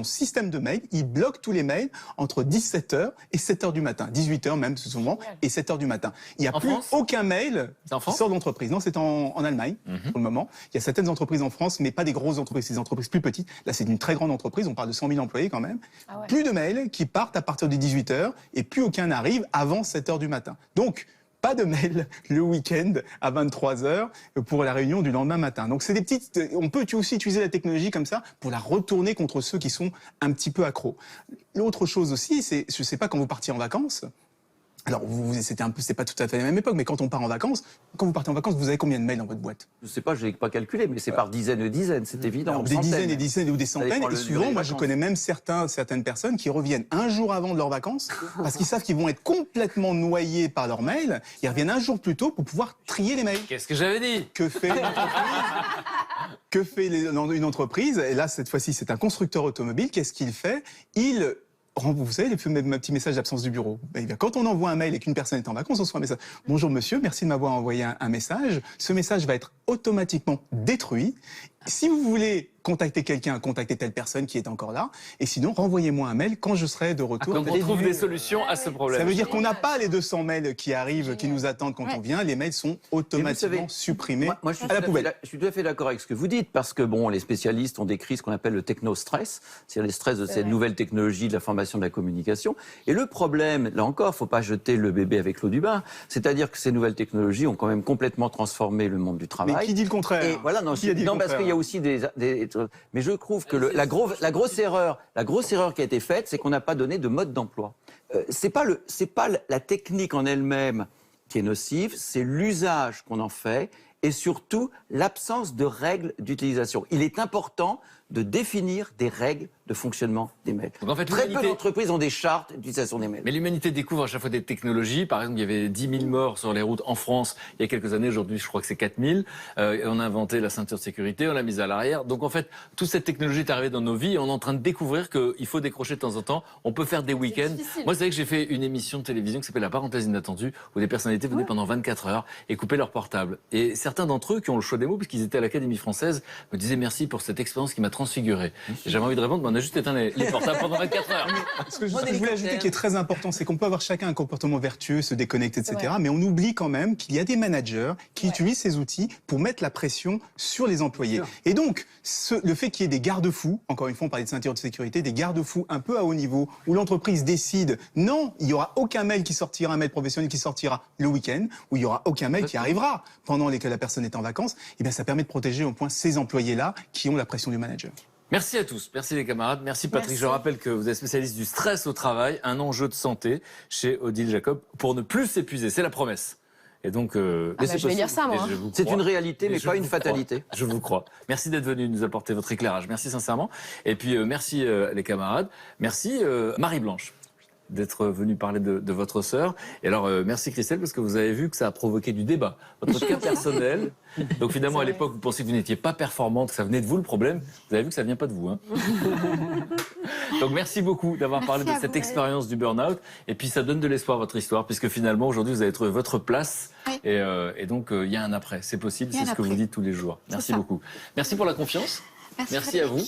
système de mail, il bloque tous les mails entre 17h et 7h du matin, 18h même souvent, et 7h du matin. Il n'y a En plus France aucun mail C'est en qui France sort de l'entreprise. Non, c'est en Allemagne pour le moment. Il y a certaines entreprises en France, mais pas des grosses entreprises, c'est des entreprises plus petites. Là, c'est une très grande entreprise, on parle de 100 000 employés quand même. Ah ouais. Plus de mails qui partent à partir de 18h et plus aucun n'arrive avant 7h du matin. Donc, pas de mail le week-end à 23h pour la réunion du lendemain matin. Donc, c'est des petites. On peut aussi utiliser la technologie comme ça pour la retourner contre ceux qui sont un petit peu accros. L'autre chose aussi, c'est, je sais pas, quand vous partiez en vacances. Alors, c'est pas tout à fait la même époque, mais quand on part en vacances, quand vous partez en vacances, vous avez combien de mails dans votre boîte? Je sais pas, je n'ai pas calculé, mais c'est par dizaines et dizaines, c'est évident. Alors, ou des centaines. dizaines et dizaines ou des Ça centaines. dépend Et le souvent, durée moi, des je vacances. connais même certaines personnes qui reviennent un jour avant de leurs vacances parce qu'ils savent qu'ils vont être complètement noyés par leurs mails. Ils reviennent un jour plus tôt pour pouvoir trier les mails. Qu'est-ce que j'avais dit? Que fait une entreprise? Que fait une entreprise? Et là, cette fois-ci, c'est un constructeur automobile. Qu'est-ce qu'il fait? Vous savez, les petits messages d'absence du bureau. Eh bien, quand on envoie un mail et qu'une personne est en vacances, on reçoit un message. Bonjour monsieur, merci de m'avoir envoyé un message. Ce message va être automatiquement détruit Si vous voulez contacter quelqu'un, contactez telle personne qui est encore là. Et sinon, renvoyez-moi un mail quand je serai de retour. Donc on trouve des solutions à ce problème. Ça veut dire qu'on n'a pas les 200 mails qui arrivent, qui nous attendent quand on vient. Les mails sont automatiquement supprimés moi, je suis à la poubelle. Je suis tout à fait d'accord avec ce que vous dites, parce que bon, les spécialistes ont décrit ce qu'on appelle le techno-stress, c'est-à-dire les stress de ces nouvelles technologies de l'information, de la communication. Et le problème, là encore, il ne faut pas jeter le bébé avec l'eau du bain. C'est-à-dire que ces nouvelles technologies ont quand même complètement transformé le monde du travail. Mais qui dit le contraire? Et voilà, non, qui a dit le non parce contraire qu'il y a aussi mais je trouve que la grosse erreur qui a été faite, c'est qu'on n'a pas donné de mode d'emploi. C'est pas la technique en elle-même qui est nocive, c'est l'usage qu'on en fait et surtout l'absence de règles d'utilisation. Il est important de définir des règles de fonctionnement des mails. Donc en fait, très peu d'entreprises ont des chartes d'utilisation des mails. Mais l'humanité découvre à chaque fois des technologies. Par exemple, il y avait 10 000 morts sur les routes en France il y a quelques années. Aujourd'hui, je crois que c'est 4 000. On a inventé la ceinture de sécurité, on l'a mise à l'arrière. Donc en fait, toute cette technologie est arrivée dans nos vies et on est en train de découvrir qu'il faut décrocher de temps en temps. On peut faire des week-ends. Moi, c'est vrai que j'ai fait une émission de télévision qui s'appelle La Parenthèse Inattendue, où des personnalités venaient pendant 24 heures et coupaient leur portable. Et certains d'entre eux qui ont le choix des mots, puisqu'ils étaient à l'Académie française, me disaient merci pour cette expérience qui m'a transfiguré. Et j'avais envie de répondre, mais on a juste éteint les portables pendant 24 heures. Ce que je voulais ajouter qui est très important, c'est qu'on peut avoir chacun un comportement vertueux, se déconnecter, etc. Mais on oublie quand même qu'il y a des managers qui utilisent ces outils pour mettre la pression sur les employés. Et donc, le fait qu'il y ait des garde-fous, encore une fois, on parlait de ceinture de sécurité, des garde-fous un peu à haut niveau, où l'entreprise décide, non, il n'y aura aucun mail qui sortira, un mail professionnel qui sortira le week-end, où il n'y aura aucun mail qui arrivera pendant que la personne est en vacances, et bien ça permet de protéger au moins ces employés-là qui ont la pression du manager. Merci à tous, merci les camarades, merci Patrick. Merci. Je rappelle que vous êtes spécialiste du stress au travail, un enjeu de santé chez Odile Jacob pour ne plus s'épuiser, c'est la promesse. Et donc, je vais lire ça, moi. C'est une réalité, mais pas une fatalité. Je vous crois. Merci d'être venu nous apporter votre éclairage. Merci sincèrement. Et puis, merci les camarades. Merci Marie-Blanche d'être venue parler de votre sœur. Et alors, merci Christelle, parce que vous avez vu que ça a provoqué du débat. Votre cas personnel. Donc finalement, à l'époque, vous pensiez que vous n'étiez pas performante, que ça venait de vous le problème. Vous avez vu que ça ne vient pas de vous. Hein. Donc merci beaucoup d'avoir parlé de cette expérience du burn-out. Et puis ça donne de l'espoir votre histoire, puisque finalement, aujourd'hui, vous avez trouvé votre place. Oui. Et donc, il y a un après. C'est possible, c'est ce que vous dites tous les jours. Merci beaucoup. Merci pour la confiance. Merci à vous.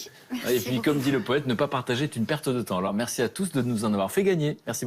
Et puis, comme dit le poète, ne pas partager est une perte de temps. Alors, merci à tous de nous en avoir fait gagner. Merci beaucoup.